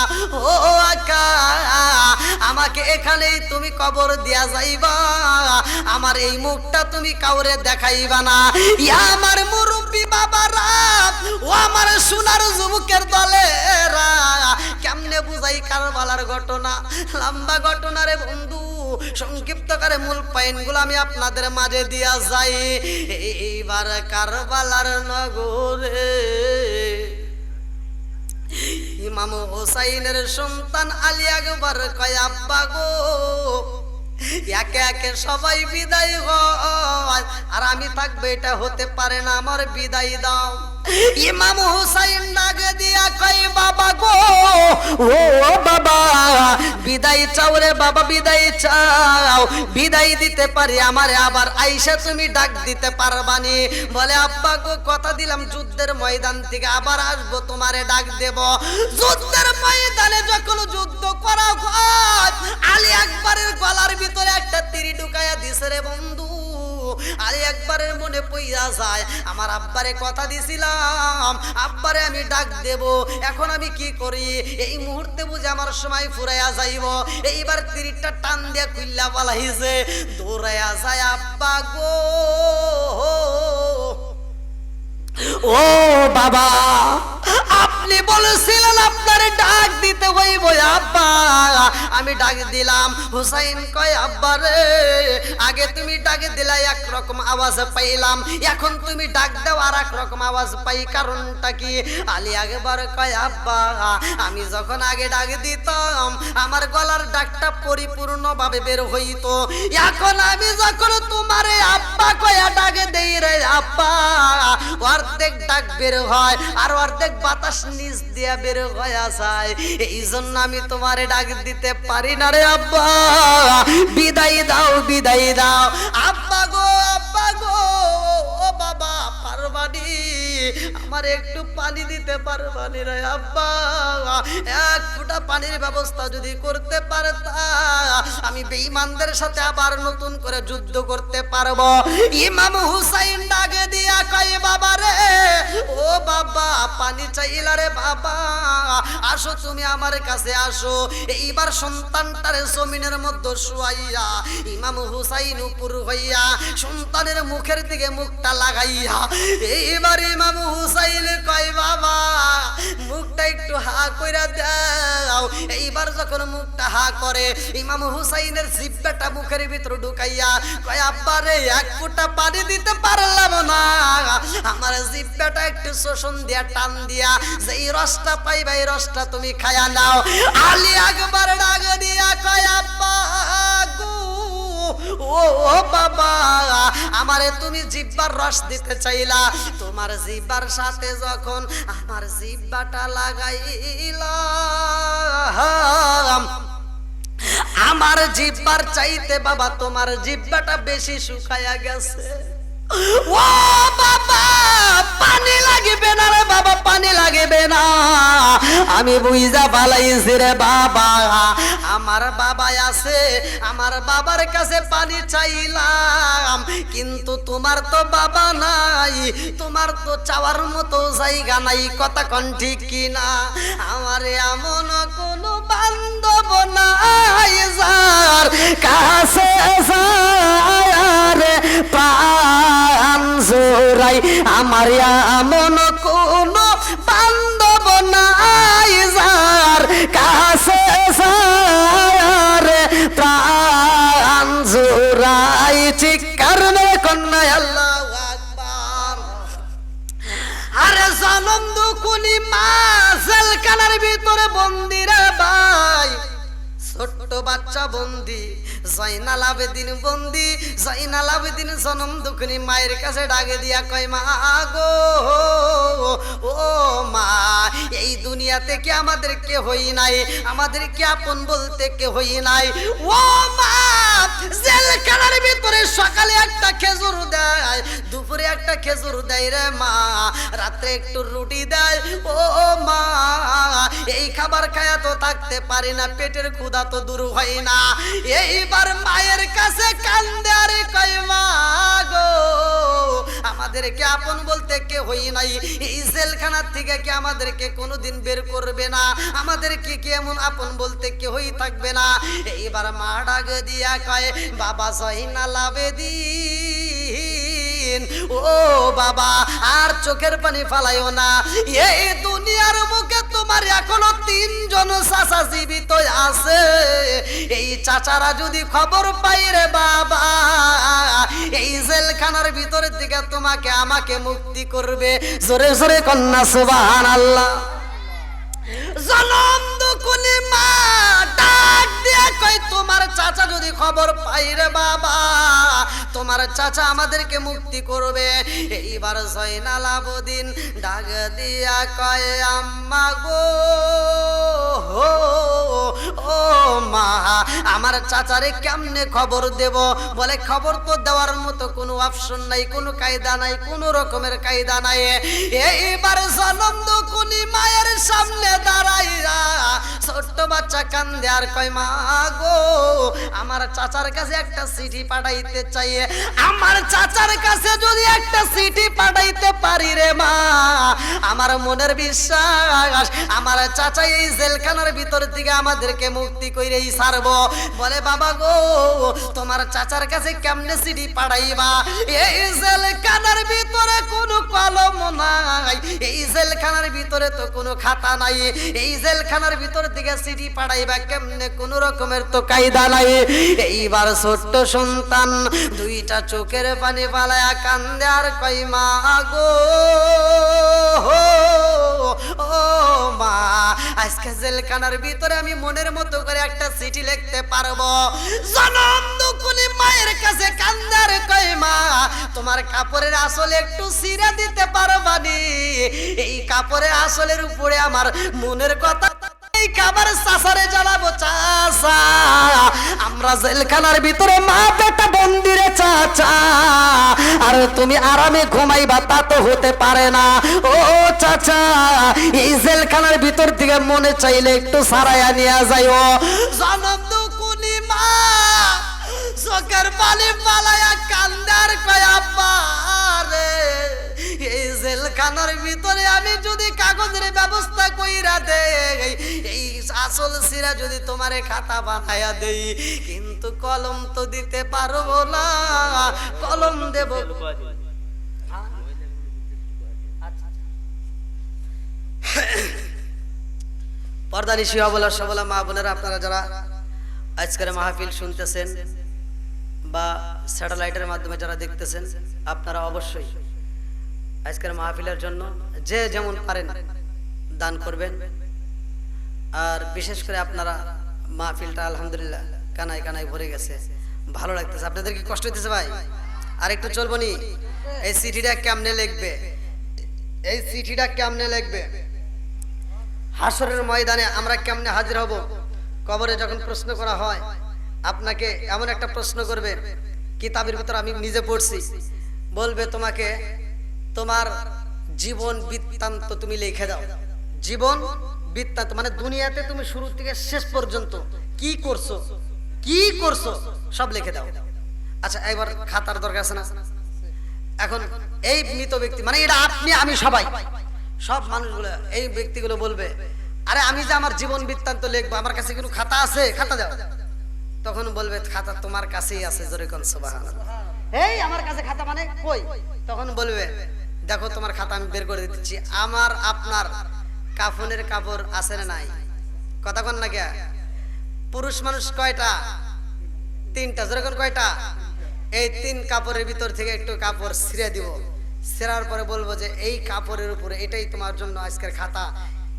ও আকা আমাকে এখানেই তুমি কবর দিয়া যাইবা, আমার এই মুখটা তুমি কাউরে দেখাইবা না। ইয়া আমার মুরব্বী বাবারা, ও আমার সোনার যুবকের দলেরা, কেমনে বুঝাই কারবালার ঘটনা? লম্বা ঘটনা রে বন্ধু, সংক্ষিপ্ত করে মূল পয়েন্টগুলো আমি আপনাদের মাঝে দিয়া যাই। এইবার কারবালার নগরে ইমাম হোসাইনের সন্তান আলী আকবর কয় আব্বা গো, একে একে সবাই বিদায় হয়, আর আমি থাকবে এটা হতে পারে না, আমার বিদায় দাও। ইমাম হুসাইন ডাক দিয়া কয় বাবা গো, ও বাবা বিদায় চাও রে বাবা, বিদায় চাও, বিদায় দিতে পারি আমারে আবার আইসা তুমি ডাক দিতে পারবানি? বলে আব্বা গো কথা দিলাম যুদ্ধের ময়দান থেকে আবার আসবো, তোমারে ডাক দেব। যুদ্ধের ময়দানে যখন যুদ্ধ করা হয়, আলী আকবরের গলার ভিতরে একটা তীর ঢুকাইয়া দিছে রে বন্ধু। আলী আকবরের মনে পইয়া যায় আমার আব্বারে কথা দিছিলাম, আব্বারে আমি ডাক দেব, এখন আমি কি করি? এই মুহূর্তে বুঝে আমার সময় ফুরাইয়া যাইব। এইবার তীরটা টান দিয়া খুইল্লা পালাইছে, দৌড়াইয়া যায় আব্বা গো, ও বাবা আপনি বলেছিলেন আপনার ডাক দিতে হইব আব্বা, আমি ডাক দিলাম। হুসাইন কয় আব্বা রে, আগে তুমি ডাক দিলা একরকম আওয়াজ পাইলাম, এখন তুমি ডাক দাও আর এক রকম আওয়াজ পাই, কারণটা কি? আলী আকবর কয় আব্বা আমি যখন আগে ডাক দিতাম আমার গলার ডাকটা পরিপূর্ণভাবে বের হইতো, এখন আমি যখন তোমারে আব্বা কয়া ডাক দেই রে আব্বা, অর্ধেক ডাক বের হয় আর অর্ধেক বাতাস নিচ দিয়া বের হয়ে যায়, এই জন্য আমি তোমারে ডাক দিতে পারি না রে আব্বা, বিদায় দাও, বিদায় দাও। আব্বা গো, আব্বা গো, ও বাবা পারবানি, আমার একটু পানি দিতে পারবানি রে আব্বা? এক ফোঁটা পানির ব্যবস্থা যদি করতে পারতা আমি বেঈমানদের সাথে আবার নতুন করে যুদ্ধ করতে পারবো। ইমাম হুসাইন ডাকে দিয়া কয় বাবা রে, ও বাবা পানি চাইলা রে বাবা, আসো তুমি আমার কাছে আসো। এইবার সন্তানটারে জমিনের মধ্যে শুয়াইয়া ইমাম হুসাইন উপর হইয়া সন্তানের মুখের দিকে মুখটা লাগাইয়া এইবার ইমাম হুসাইন কয় বাবা মুখটা একটু হা কইরা দাও। এইবার যখন মুখটা হা করে ইমাম হুসাইনের জিহ্বাটা মুখের ভিতর ঢুকাইয়া কয় আব্বা রে এক ফোঁটা পানি দিতে পারলাম না, আমার জিহ্বাটা একটু শোষণ দিয়া টান দিয়া যেই রসটা পাইবা এই রসটা তুমি খায়া নাও। আলী আকবর ডাক দিয়া কয় আব্বা গো, ও বাবা আমারে তুমি জিহ্বার রস দিতে চাইলা, তোমার জিহ্বার সাথে যখন আমার জিহ্বাটা লাগাইলাম আমার জিহ্বার চাইতে বাবা তোমার জিহ্বাটা বেশি শুকায়া গেছে। ও বাবা পানি লাগবে না রে বাবা, পানি লাগবে না, আমি বুঝা পালাইছি রে বাবা, আমার বাবা আছে, আমার বাবার কাছে পানি চাইলাম, কিন্তু তোমার তো বাবা নাই, তোমার তো চাওয়ার মতো জায়গা নাই, কথা কোন ঠিক কিনা? আমার এমন কোনো বান্ধব নাই যার কাছে রে পান জোরাই, আমার এমন কোনো বান্ধব নাই যার কাছে রে প্রাণ জোরাই, চিৎকার মেরে কন্যা আল্লাহু আকবার। মা জেলখানার ভিতরে বন্দি রে ভাই, ছোট্ট বাচ্চা বন্দি, জয়নাল আবেদিন বন্দি। জয়নাল আবেদিন জনম দুঃখিনী মায়ের কাছে ডাকে দিয়া কয়, মা গো ও মা, এই দুনিয়াতে কি আমাদের কে হই নাই, আমাদের কি আপন বলতে কে হই নাই। ও মা, জেলখানার ভিতরে সকালে একটা খেজুর দেয়, দুপুরে একটা খেজুর দেয় রে মা, রাতে একটু রুটি দেয়। ও মা, এই খাবার খায়া তো থাকতে পারি না, পেটের ক্ষুধা তো দূর হয় না। এইবার মায়ের কাছে কান্দে আর কয়, মা গো আমাদেরকে আপন বলতে কে হই নাই, এই জেলখানার থেকে কি আমাদেরকে কোনোদিন বের করবে না, আমাদেরকে কি এমন আপন বলতে কে হই থাকবে না। এইবার মা ডাক দিয়া কয়, বাবা জয়নাল আবেদিন, ও বাবা আর চোখের পানি ফালাইও না, এই দুনিয়ার মুখে তোমার এখনো 3 জন চাচা জীবিত আছে। এই চাচারা যদি খবর পাই রে বাবা, এই জেলখানার ভিতর থেকে তোমাকে আমাকে মুক্তি করবে। জোরে জোরে কন্যা সুবহানাল্লাহ। জনম দুকুনি মা ডাক দিয়া কয়, তোমার চাচা যদি খবর পাই রে বাবা, তোমার চাচা আমাদেরকে মুক্তি করবে। এইবার জয়নাল আবেদিন ডাক দিয়া কয়, আম্মা গো ও মা, আমার চাচারে কেমনে খবর দেব? বলে খবর তো দেওয়ার মতো কোনো অপশন নাই, কোনো কায়দা নাই, কোনো রকমের কায়দা নাই। এইবার জনম দুকুনি মায়ের সামনে দাঁড়াইয়া ছোট্ট বাচ্চা কান্দে আর কয়, মা গো আমার চাচার কাছে একটা চিঠি পাঠাইতে চাই, আমার চাচার কাছে যদি একটা চিঠি পাঠাইতে পারি রে মা, আমার মনের বিশ্বাস আমার চাচা এই জেলখানার ভিতর থেকে আমাদেরকে মুক্তি কইরেই ছাড়বো। বলে বাবা গো তোমার চাচার কাছে কেমনে চিঠি পাঠাইবা? এই জেলখানার ভিতরে কোনো কলম নাই, এই জেলখানার ভিতরে তো কোনো খাতা নাই, এই জেলখানার ভিতর থেকে চিঠি পাঠাইবা কেমনে? কোনো রকমের তো কায়দা নাই। এইবার ছোট্ট সন্তান দুইটা চোখের পানি পালায়া কান্দে আর কই, মা গো ও মা, আজকে জেলখানার ভিতরে আমি মনের মতো করে একটা চিঠি লিখতে পারবো। জনম দুকুনি মায়ের কাছে কান্দে আর কই, মা তোমার কাপড়ের আসলে একটু ছিঁড়ে দিতে পারবানি? এই কাপড়ের আসলের উপরে আমার মনের কথা এই খাবার চাচারে জ্বালাবো। চাচা আমরা জেলখানার ভিতরে মা বেটা বন্দিরে চাচা, আর তুমি আরামে ঘুমাইবা তা তো হতে পারে না। ও চাচা এই জেলখানার ভিতর থেকে মনে চাইলে একটু সারাইয়া নিয়ে যাইও। জনম দুকুনি মা চোখের পানি পালায়া কান্দার কয়, আব্বা রে এই জেলখানার ভিতরে আমি যদি কাগজের ব্যবস্থা কইরা দেই, এই আসল সিরা যদি তোমারে খাতা বানায়া দেই, কিন্তু কলম তো দিতে পারবো না। কলম দেব পর্দানিশি অবলা সবলা মা বোনেরা, আপনারা যারা আজকের মাহফিল শুনতেছেন বা স্যাটেলাইটের মাধ্যমে যারা দেখতেছেন, আপনারা অবশ্যই আজকের মাহফিলের জন্য যে যেমন পারেন দান করবেন। আর বিশেষ করে আপনারা মাহফিলটা আলহামদুলিল্লাহ কানায় কানায় ভরে গেছে, ভালো লাগতেছে। আপনাদের কি কষ্ট হইতেছে ভাই? আর একটু চলবো নি? এই চিঠিটা কেমনে লিখবে? এই চিঠিটা কেমনে লিখবে? হাসরের ময়দানে আমরা কেমনে হাজির হব? কবরে যখন প্রশ্ন করা হয়, আপনাকে এমন একটা প্রশ্ন করবে, কিতাবের ভিতর আমি নিজে পড়ছি, বলবে তোমাকে তোমার জীবন বৃত্তান্ত তুমি লিখে দাও। জীবন বৃত্তান্ত মানে দুনিয়াতে তুমি শুরু থেকে শেষ পর্যন্ত কি করছো কি করছো সব লিখে দাও। আচ্ছা একবার খাতার দরকার আছে না? এখন এই মৃত ব্যক্তি মানে এটা আপনি আমি সবাই সব মানুষগুলো এই ব্যক্তিগুলো বলবে, আরে আমি যে আমার জীবন বৃত্তান্ত লিখবো, আমার কাছে কোনো খাতা আছে? খাতা দাও। তখন বলবে খাতা তোমার কাছেই আছে, জোরে কোন সুবহানাল্লাহ। এই আমার কাছে খাতা মানে কই? তখন বলবে দেখো তোমার খাতা আমি বের করে দিচ্ছি। আমার আপনার কাফনের কাপড় আছে না নাই? কথা কন না কে? পুরুষ মানুষ কয়টা? 3টা। যেরকম কয়টা? এই 3 কাপড়ের ভিতর থেকে একটু কাপড় ছিঁড়ে দিব। ছেঁড়ার পরে বলবো যে এই কাপড়ের উপরে এটাই তোমার জন্য আজকের খাতা,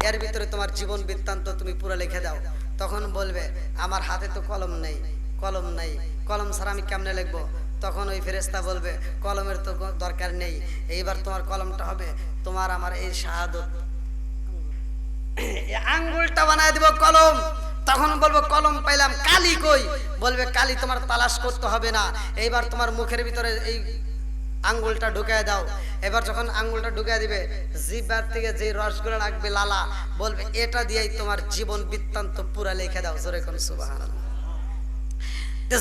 এর ভিতরে তোমার জীবন বৃত্তান্ত তুমি পুরো লিখে দাও। তখন বলবে আমার হাতে তো কলম নেই, কলম নাই, কলম ছাড়া আমি কেমনে লিখবো? তখন ওই ফেরেশতা বলবে কলমের তো দরকার নেই, এইবার তোমার কলমটা হবে তোমার আমার এই শাহাদত, আঙ্গুলটা বানায় দিব কলম। তখন বলবো কলম পাইলাম, কালি কই? বলবে কালি তোমার তালাশ করতে হবে না, এইবার তোমার মুখের ভিতরে এই আঙ্গুলটা ঢুকায় দাও। এবার যখন আঙ্গুলটা ঢুকায় দিবে, জিহ্বার থেকে যে রসগুলো লাগবে লালা, বলবে এটা দিয়েই তোমার জীবন বৃত্তান্ত পুরা লিখে দাও। জোরে কোন সুবহানাল্লাহ।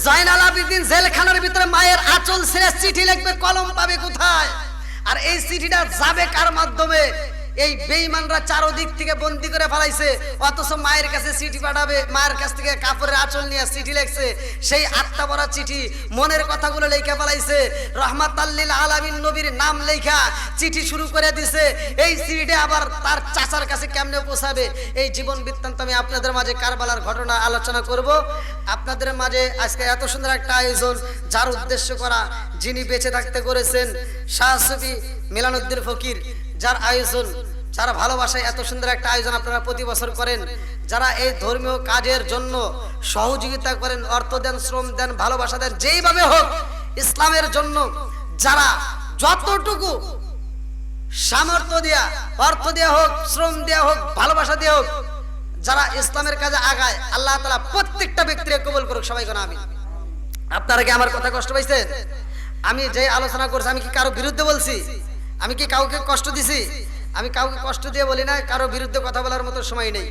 জয়নাল আবেদিন জেলখানার ভিতরে মায়ের আঁচল ছেড়ে চিঠি লিখবে, কলম পাবে কোথায়? আর এই চিঠিটা যাবে কার মাধ্যমে? এই বেঈমানরা চারদিক থেকে বন্দী করে ফেলাইছে, অথচ মায়ের কাছে চিঠি পাঠাবে, মায়ের কাছ থেকে কাপড়ের আঁচল নিয়ে চিঠি লিখছে, সেই আত্মা ভরা চিঠি, মনের কথাগুলো লেখা ফেলাইছে, রহমাতাল লিল আলামিন নবীর নাম লেখা চিঠি শুরু করে দিছে। এই চিঠিটা আবার তার চাচার কাছে কেমনে পৌঁছাবে? এই জীবন বৃত্তান্ত আমি আপনাদের মাঝে কারবালার ঘটনা আলোচনা করব। আপনাদের মাঝে আজকে এত সুন্দর একটা আয়োজন, যার উদ্দেশ্য করা, যিনি বেঁচে থাকতে করেছেন শাহ সুফি মিলানুদ্দিন ফকির, যার আয়োজন, যারা ভালোবাসায় এত সুন্দর একটা আয়োজন আপনারা প্রতি বছর করেন, যারা এই ধর্মীয় কাজের জন্য সহযোগিতা করেন, অর্থ দেন, শ্রম দেন, ভালোবাসা দেন, যেইভাবে হোক ইসলামের জন্য যারা যতটুকু সামর্থ্য দেয়া, অর্থ দেয়া হোক, শ্রম দেয়া হোক, ভালোবাসা দেয়া হোক, যারা ইসলামের কাজে আগায়, আল্লাহ তাআলা প্রত্যেকটা ব্যক্তিকে কবুল করুক। সবাই কোন আমিন। আপনারা কি আমার কথা কষ্ট পাইছেন? আমি যে আলোচনা করছি, আমি কি কারো বিরুদ্ধে বলছি? আমি কি কাউকে কষ্ট দিছি? আমি কাউকে কষ্ট দিয়ে বলি না, কারো বিরুদ্ধে কথা বলার মতো সময় নেই।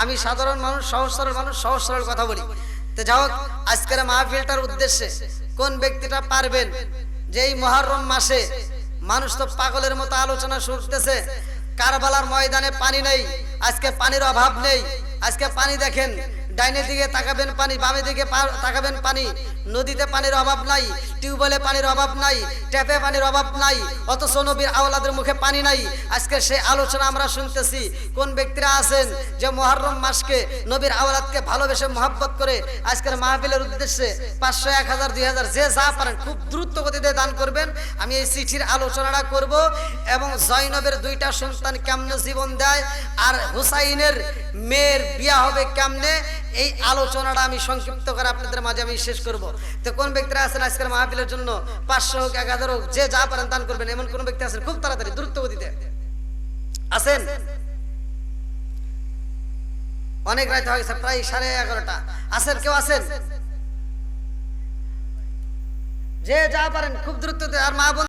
আমি সাধারণ মানুষ, সহজ সরল মানুষ, সহজ সরল কথা বলি। তো যাই হোক, আজকের মাহফিলটার উদ্দেশ্যে কোন ব্যক্তিটা পারবেন যে এই মুহররম মাসে মানুষ তো পাগলের মতো আলোচনা শুনতেছে, কারবালার ময়দানে পানি নেই, আজকে পানির অভাব নেই। আজকে পানি দেখেন, ডাইনের দিকে তাকাবেন পানি, বামে দিকে তাকাবেন পানি, নদীতে পানির অভাব নাই, টিউবওয়েলে পানির অভাব নাই, ট্যাপে পানির অভাব নাই, অথচ নবীর আওলাদের মুখে পানি নাই। আজকে সেই আলোচনা আমরা শুনতেছি। কোন ব্যক্তিরা আছেন যে মুহররম মাসকে, নবীর আওলাদকে ভালোবেসে মহব্বত করে আজকের মাহফিলের উদ্দেশ্যে 500, 1000, 2000 যে যা পারেন খুব দ্রুত গতিতে দান করবেন। আমি এই চিঠির আলোচনাটা করব, এবং জয়নবের 2টা সন্তান কেমনে জীবন দেয়, আর হুসাইনের মেয়ের বিয়া হবে কেমনে, এই আলোচনাটা আমি সংক্ষিপ্ত করে আপনাদের মাঝে আমি শেষ করব। তো কোন ব্যক্তিরা আছেন আজকের মাহফিলের জন্য 500 হোক, 1000 হোক, যে যা পারেন দান করবেন, এমন কোন ব্যক্তি আছেন? খুব তাড়াতাড়ি দ্রুত গতিতে আছেন। অনেক রাত হয়ে গেছে, প্রায় 11:30 আছেন? কেউ আছেন? যে যা পারেন খুব দ্রুত। আর মা বোন